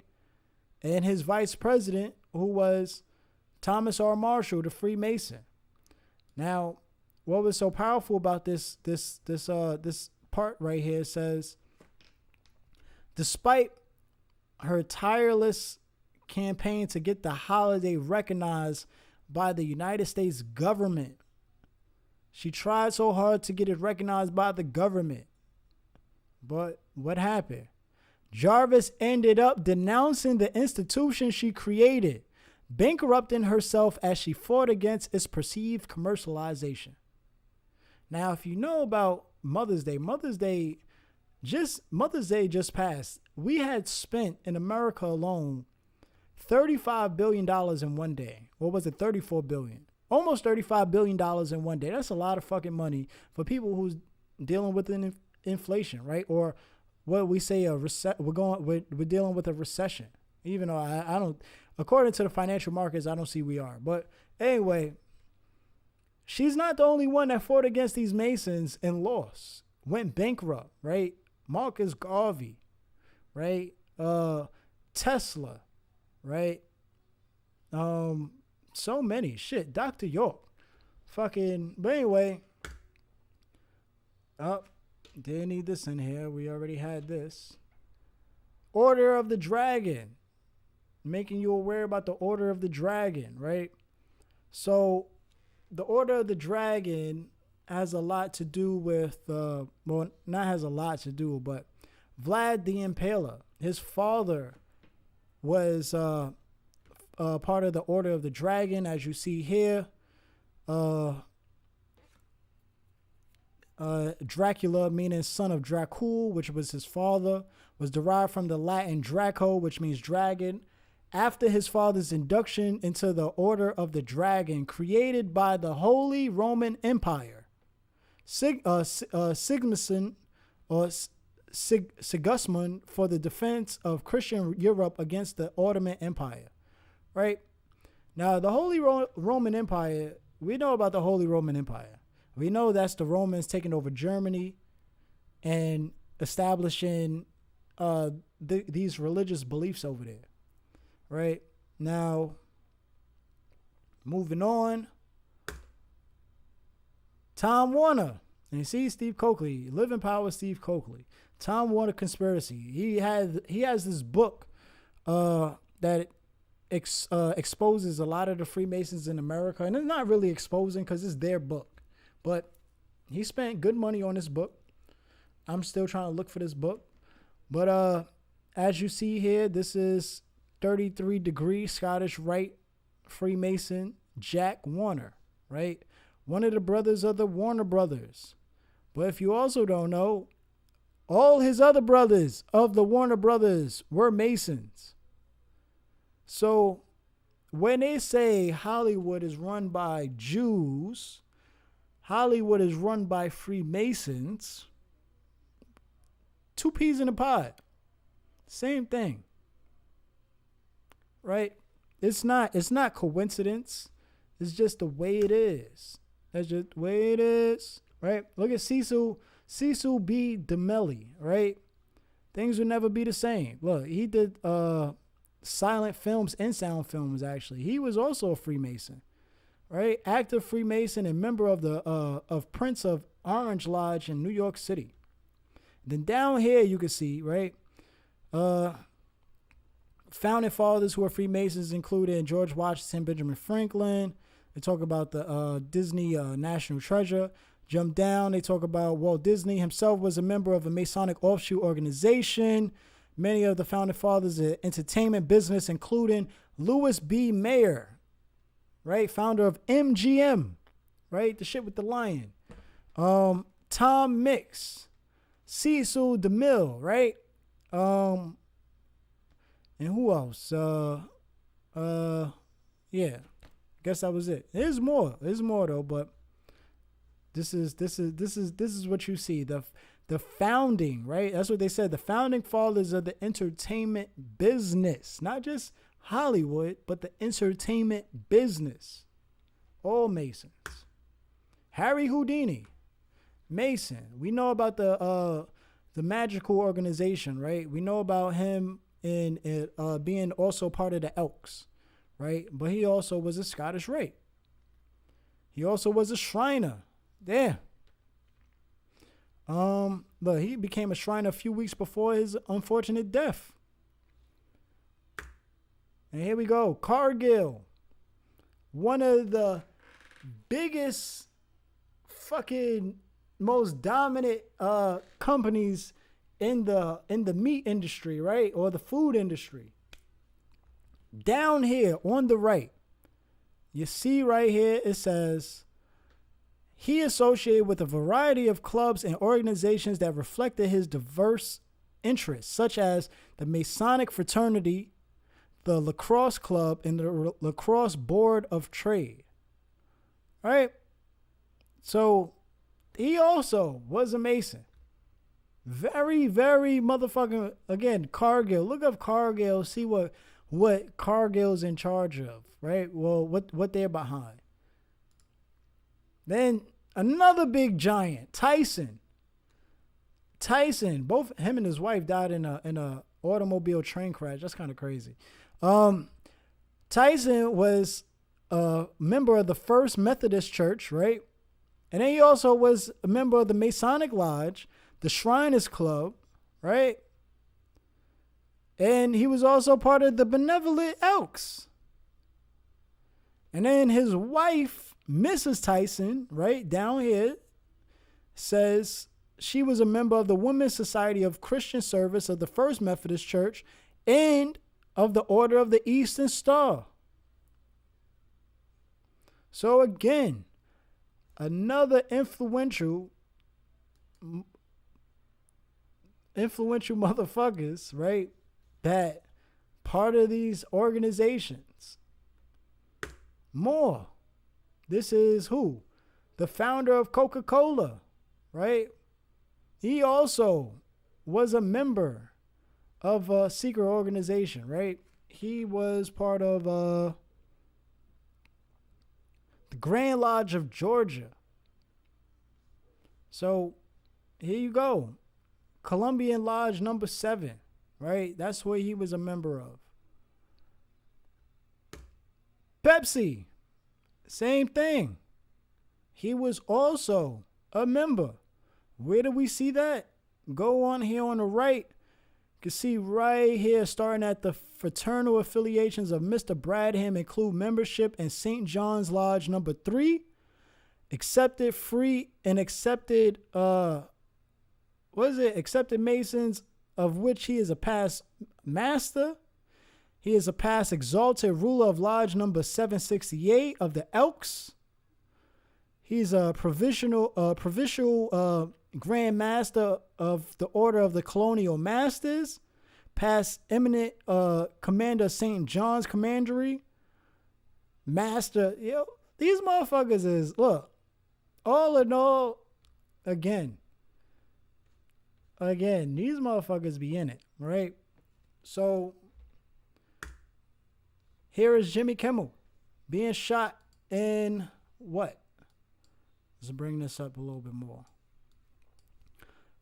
And his vice president, who was Thomas R. Marshall, the Freemason. Now, what was so powerful about this part right here says, despite her tireless campaign to get the holiday recognized by the United States government, she tried so hard to get it recognized by the government. But what happened? Jarvis ended up denouncing the institution she created, bankrupting herself as she fought against its perceived commercialization. Now, if you know about Mother's Day just passed. We had spent in America alone $35 billion in one day. What was it? $34 billion. Almost $35 billion in one day. That's a lot of fucking money for people who's dealing with an inflation, right? Or what we say we're dealing with a recession. Even though I don't, according to the financial markets, I don't see we are. But anyway, she's not the only one that fought against these Masons and lost, went bankrupt, right? Marcus Garvey, right? Tesla, right? So many shit. Dr. York, fucking. But anyway, didn't need this in here. We already had this. Order of the Dragon, making you aware about the Order of the Dragon, right? So the Order of the Dragon has a lot to do with, well, not has a lot to do, but Vlad the Impaler, his father was part of the Order of the Dragon, as you see here. Dracula, meaning son of Dracul, which was his father, was derived from the Latin Draco, which means dragon. After his father's induction into the Order of the Dragon, created by the Holy Roman Empire, Sigismund for the defense of Christian Europe against the Ottoman Empire, right? Now, the Holy Roman Empire, we know about the Holy Roman Empire. We know that's the Romans taking over Germany and establishing these religious beliefs over there, right? Now, moving on. Tom Warner. And you see Steve Coakley, Live in Power Steve Coakley. Tom Warner Conspiracy. He has this book that exposes a lot of the Freemasons in America. And it's not really exposing because it's their book. But he spent good money on this book. I'm still trying to look for this book. But as you see here, this is 33 degree Scottish Rite Freemason Jack Warner, right? One of the brothers of the Warner Brothers. But if you also don't know, all his other brothers of the Warner Brothers were Masons. So when they say Hollywood is run by Jews, Hollywood is run by Freemasons, two peas in a pod. Same thing. Right? It's not coincidence. It's just the way it is. That's just the way it is. Right? Look at Cecil B. DeMille, right? Things will never be the same. Look, he did silent films and sound films, actually. He was also a Freemason, right? Active Freemason and member of the of Prince of Orange Lodge in New York City. Then down here you can see, right? Founding fathers who are Freemasons included George Washington, Benjamin Franklin. They talk about the Disney National Treasure. Jump down, they talk about Walt Disney himself was a member of a Masonic offshoot organization. many of the founding fathers of entertainment business, including Louis B. Mayer, right? Founder of MGM, right? The shit with the lion. Tom Mix, Cecil DeMille, right? And who else? Yeah, guess that was it. There's more though, but this is what you see. The founding, right? That's what they said. The founding fathers of the entertainment business, not just Hollywood, but the entertainment business. All Masons. Harry Houdini, Mason. We know about the magical organization, right? We know about him in being also part of the Elks, right? But he also was a Scottish Rite. He also was a Shriner. Yeah. But he became a Shriner a few weeks before his unfortunate death. And here we go. Cargill, one of the biggest fucking most dominant companies in the meat industry, right? Or the food industry. Down here on the right, you see right here, it says, he associated with a variety of clubs and organizations that reflected his diverse interests, such as the Masonic Fraternity, the Lacrosse Club, and the Lacrosse Board of Trade. Right? So he also was a Mason. Very, very motherfucking, again, Cargill. Look up Cargill, see what Cargill's in charge of, right? Well, what they're behind. Then another big giant, Tyson. Both him and his wife died in a automobile train crash. That's kind of crazy. Tyson was a member of the First Methodist Church, right? And then he also was a member of the Masonic Lodge, the Shriners Club, right? And he was also part of the Benevolent Elks. And then his wife, Mrs. Tyson, right down here, says she was a member of the Women's Society of Christian Service of the First Methodist Church and of the Order of the Eastern Star. So again, another influential motherfuckers, right? That part of these organizations. More. This is who? The founder of Coca-Cola, right? He also was a member of a secret organization, right? He was part of the Grand Lodge of Georgia. So here you go. Columbian Lodge number 7, right? That's what he was a member of. Pepsi, same thing. He was also a member. Where do we see that? Go on here on the right. You can see right here, starting at the fraternal affiliations of Mr. Bradham, include membership in St. John's Lodge number 3, accepted free and accepted, accepted Masons, of which he is a past master. He is a past exalted ruler of Lodge number 768 of the Elks. He's a provincial Grand Master of the Order of the Colonial Masters, past eminent Commander St. John's Commandery, Master. These motherfuckers is, look, all in all, again, these motherfuckers be in it, right? So here is Jimmy Kimmel being shot in what? Let's bring this up a little bit more.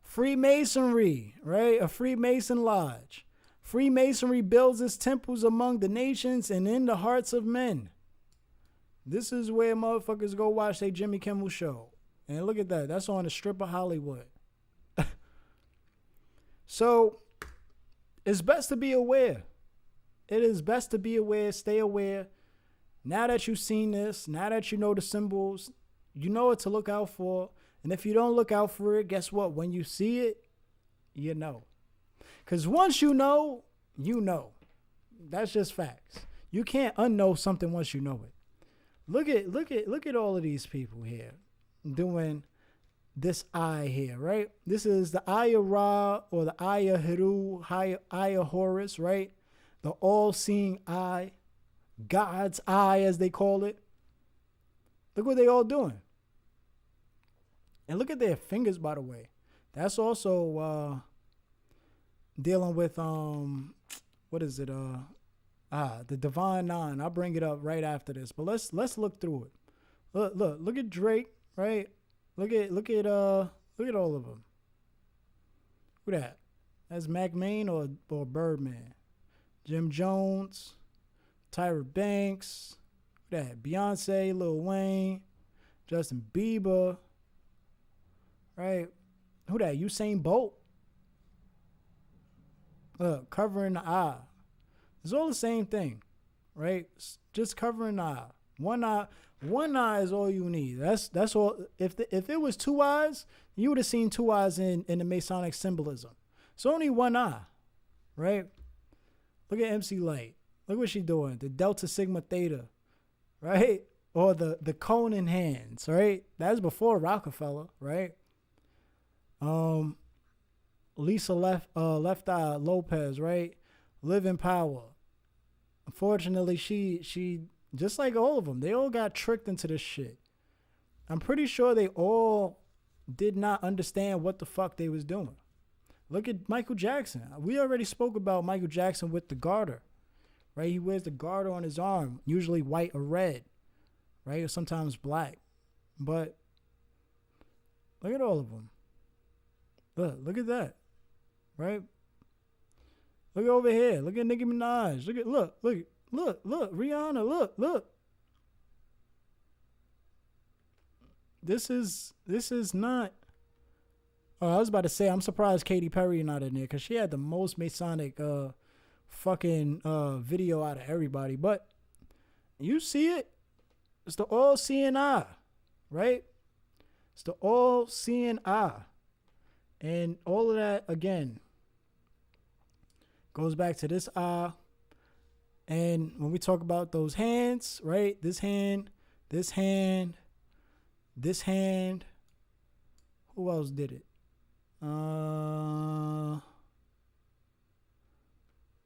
Freemasonry, right? A Freemason lodge. Freemasonry builds its temples among the nations and in the hearts of men. This is where motherfuckers go watch their Jimmy Kimmel show. And look at that. That's on the strip of Hollywood. So it's best to be aware. It is best to be aware. Stay aware. Now that you've seen this, now that you know the symbols, you know what to look out for. And if you don't look out for it, guess what? When you see it, you know. Because once you know, you know. That's just facts. You can't unknow something once you know it. Look at all of these people here doing this eye here, right? This is the Eye of Ra or the Eye of Heru, Eye of Horus, right? The all-seeing eye, God's eye as they call it. Look what they all doing. And look at their fingers, by the way. That's also dealing with what is it? The Divine Nine. I'll bring it up right after this. But let's look through it. Look at Drake, right? Look at all of them. Who that? That's Mac Main or Birdman. Jim Jones, Tyra Banks, who that? Beyonce, Lil Wayne, Justin Bieber, right? Who that? Usain Bolt. Look, covering the eye. It's all the same thing, right? Just covering the eye. One eye is all you need. That's all. If it was two eyes, you would have seen two eyes in the Masonic symbolism. It's only one eye, right? Look at MC Light. Look what she doing. The Delta Sigma Theta, right? Or the cone in hands, right? That's before Rockefeller, right? Lisa Left Eye Lopez, right? Live in Power. Unfortunately, she just like all of them, they all got tricked into this shit. I'm pretty sure they all did not understand what the fuck they was doing. Look at Michael Jackson. We already spoke about Michael Jackson with the garter, right? He wears the garter on his arm, usually white or red, right? Or sometimes black. But look at all of them. Look at that, right? Look over here. Look at Nicki Minaj. Look, Rihanna, look. This is not. Oh, I was about to say, I'm surprised Katy Perry not in there because she had the most Masonic fucking video out of everybody. But you see it. It's the all-seeing eye, right? It's the all-seeing eye. And all of that, again, goes back to this eye. And when we talk about those hands, right? This hand. Who else did it?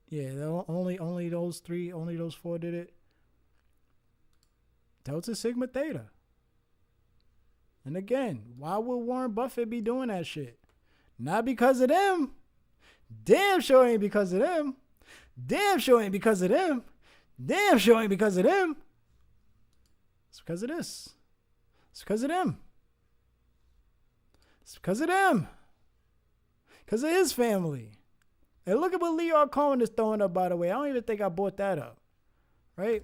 Yeah, only those three, only those four did it. Delta Sigma Theta. And again, why would Warren Buffett be doing that shit? Not because of them. Damn sure ain't because of them. Damn sure ain't because of them. Damn sure ain't because of them. It's because of this. It's because of them. It's because of them. Because of his family. And look at what Lyor Cohen is throwing up, by the way. I don't even think I brought that up. Right?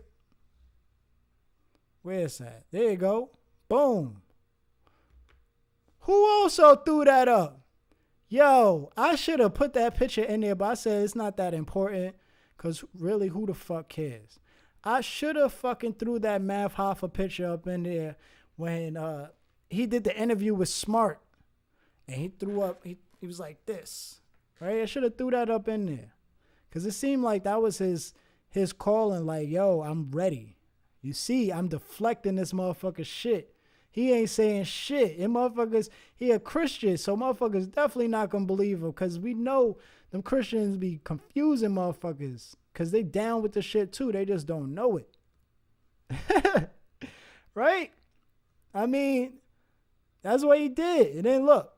Where's that? There you go. Boom. Who also threw that up? Yo, I should have put that picture in there, but I said it's not that important because really, who the fuck cares? I should have fucking threw that Math Hoffa picture up in there when he did the interview with Smart. And he threw up, he was like this, right? I should have threw that up in there because it seemed like that was his calling, like, yo, I'm ready. You see, I'm deflecting this motherfucker shit. He ain't saying shit. And motherfuckers, he a Christian, so motherfuckers definitely not gonna believe him because we know them Christians be confusing motherfuckers because they down with the shit too. They just don't know it. Right? I mean, that's what he did. And then look,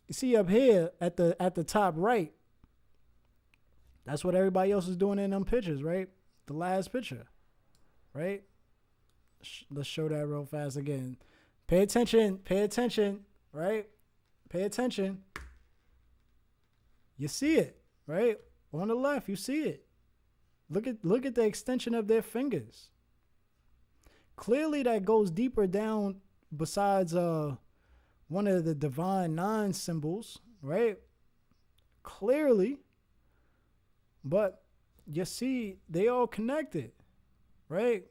you see up here at the top right, that's what everybody else is doing in them pictures, right? The last picture, right? Let's show that real fast again. Pay attention, right? Pay attention. You see it, right? On the left, you see it. Look at the extension of their fingers. Clearly that goes deeper down besides one of the Divine Nine symbols, right? Clearly. But you see, they all connected, right?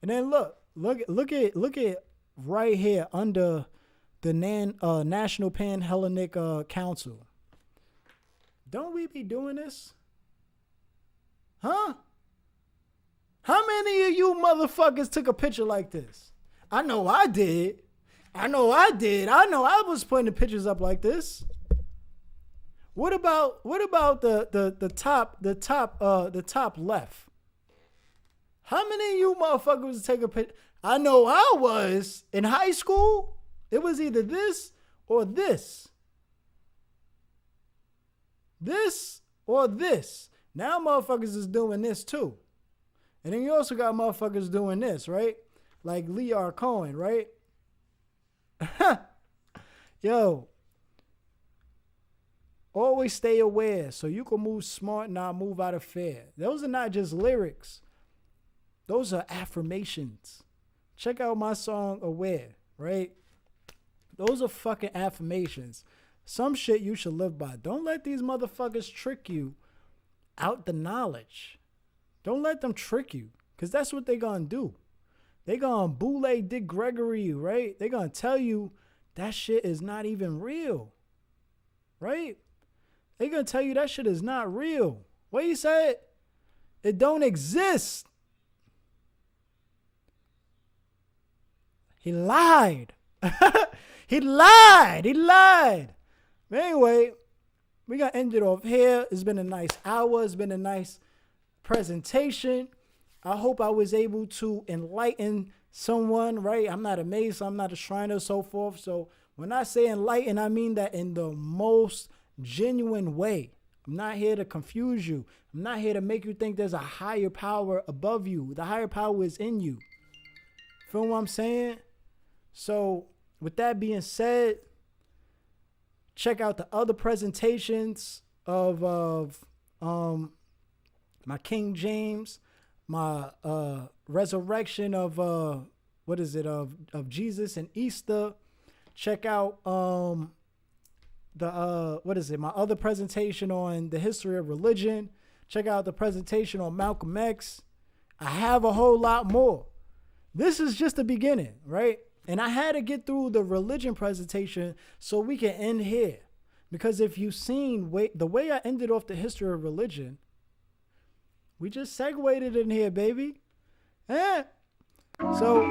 And then look at right here under the National Pan-Hellenic Council. Don't we be doing this? Huh? How many of you motherfuckers took a picture like this? I know I did. I know I was putting the pictures up like this. What about the top left? How many of you motherfuckers take a picture? I know I was in high school. It was either this or this. This or this. Now motherfuckers is doing this too. And then you also got motherfuckers doing this, right? Like Lear Cohen, right? Yo. Always stay aware so you can move smart, not move out of fear. Those are not just lyrics. Those are affirmations. Check out my song Aware, right? Those are fucking affirmations. Some shit you should live by. Don't let these motherfuckers trick you out the knowledge. Don't let them trick you, because that's what they gonna do. They gonna boule Dick Gregory you, right? They gonna tell you that shit is not even real, right? They gonna tell you that shit is not real. What you said? It don't exist. He lied. He lied. But anyway, we got to end it off here. It's been a nice hour. It's been a nice presentation. I hope I was able to enlighten someone, right? I'm not a mason. I'm not a shriner, so forth. So when I say enlighten, I mean that in the most genuine way. I'm not here to confuse you. I'm not here to make you think there's a higher power above you. The higher power is in you. Feel what I'm saying? So with that being said, check out the other presentations of my King James, my resurrection of of Jesus and Easter. Check out my other presentation on the history of religion. Check out the presentation on Malcolm X. I have a whole lot more. This is just the beginning, right? And I had to get through the religion presentation so we can end here. Because if you've seen the way I ended off the history of religion, we just segued it in here, baby. So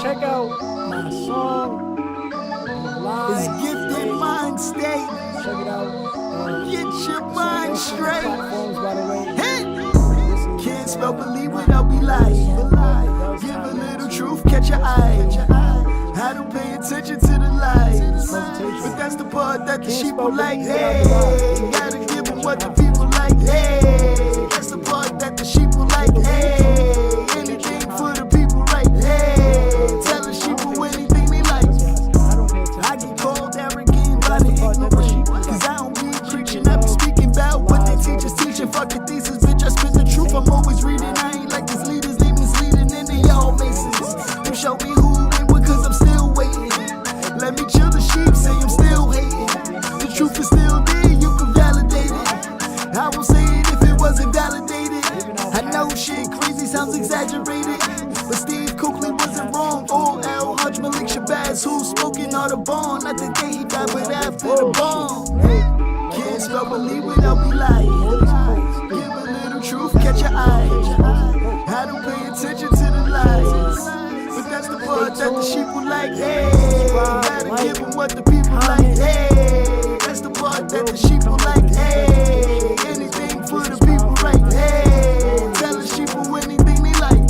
check out my song. It's Gifted Mind State. Check it out. Get your mind straight. Platforms, by the way. Hey. Can't spell believe without be lying. Give a little truth, catch your eye. I don't pay attention to the lies, but that's the part that the sheep will like. Hey, gotta give them what the people like. Hey, that's the part that the sheep will like. Hey, anything for the people right. Hey, tell the sheep anything they like. I get called arrogant by the ignorant, cause I don't be preaching, I be speaking about what they teach us teaching. Fuck the thesis, bitch, I spit the truth. I'm always reading, I ain't like these leaders, they misleading, and they all masons. Them show me who and what, cause I'm still waiting. Let me chill, the sheep say I'm still hating. The truth is still there, you can validate it. I won't say it if it wasn't validated. I know shit crazy sounds exaggerated, but Steve Coakley wasn't wrong. All L. Hutch, Malik Shabazz, who's smoking all the bond. Not the day he died, but after the bomb. Can't spell believe without be lying. Give a little truth, catch your eye. I don't pay attention to the lies, but that's the part that the sheep will like. Hey, gotta give them what the people like. Hey, that's the part that the sheep will like. Hey, anything for the people right. Hey, tell the sheep anything they like.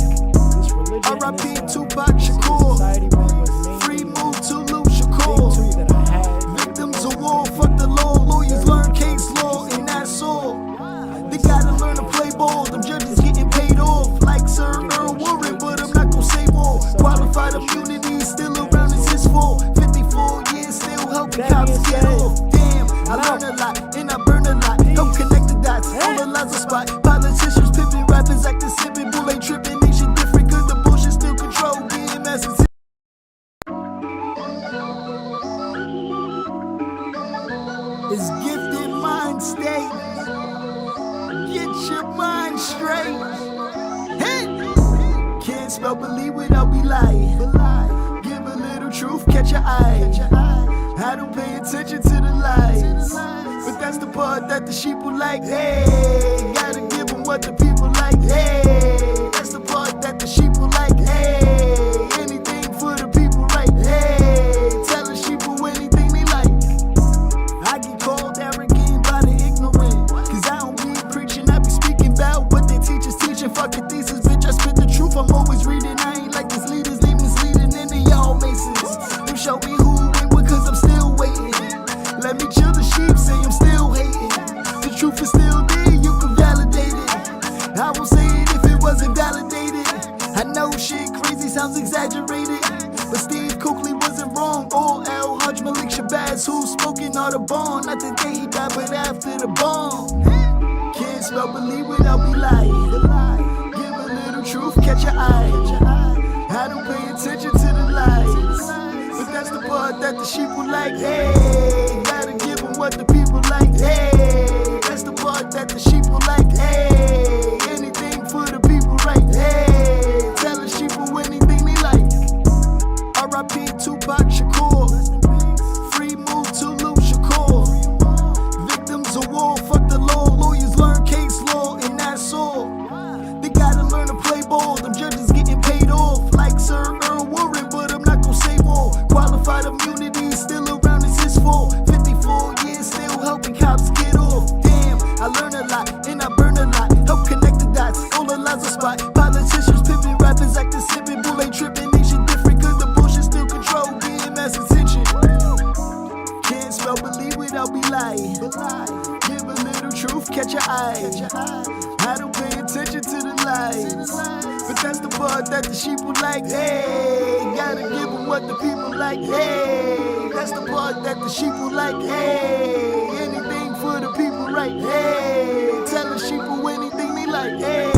R.I.P. Tupac Shakur. Free move to Luke Shakur. Victims of war, fuck the law. Lawyers learn case law, and that's all. They gotta learn to play ball. Them judges getting paid off like Sir Earl Warren, but I'm not gonna say more. Qualified immunity still around, it's his fault. 54 years still helping cops get off. Damn, I learn a lot and I burn a lot. Don't connect the dots, all the lines are spot. Politicians pimping, rappers acting sipping, bull ain't tripping. They shit different cause the bullshit still control. BMS is It's Gifted Mind State. Get your mind straight. Hey. Can't spell believe without be lying. Give a little truth, catch your eye. I don't pay attention to the lies, But that's the part that the sheep will like. Hey, gotta give them what the people like. Hey, that's the part that the sheep will like. Hey, anything for the people, right? Hey, tell the sheep anything they like. I get called arrogant by the ignorant, cause I don't be preaching, I be speaking about what they teach us teaching. Fuck a thesis, bitch, I spit the truth, I'm always reading. I ain't like these leaders, they misleading, and they all masons. You show me who and what, cause I'm still waiting. Let me chill the sheep, say I'm still hating. The truth is still there, you can validate it. I won't say it if it wasn't validated. I know shit crazy sounds exaggerated, but Steve Cookley wasn't wrong. Or L. Hajj Malik Shabazz, who's spoken all the bond. Not the day he died, but after the bomb. Can't spell believe without be lying. Give a little truth, catch your eye. I don't pay attention to the lies, but that's the part that the sheep will like. Hey, gotta give them what the people like. Hey, that's the part that the sheep will like. Hey, anything for the people, right? Hey, tell the sheep anything they like. R.I.P. Tupac Shakur, free move to Luke Shakur. Victims of war, fuck the law. Lawyers learn case law, and that's all. They gotta learn to play ball. Them judges getting paid off like Sir Earl Warren, but I'm not gonna say more. Qualified immunity still around, it's his fault. 54 years still helping cops get off. Damn, I learn a lot and I burn a lot. Help connect the dots, all the lies are spot. Politicians pimping, rappers acting sipping, bull ain't tripping. Nation different cause the bullshit still control, getting mass attention. Can't spell believe without be lying. Give a little truth, catch your eye. I don't pay attention to the lies, but that's the part that the sheep will like. Hey, gotta give them what the people like. Hey, that's the part that the sheep will like. Hey, anything for the people, right? Hey, tell the sheep anything they like. Hey.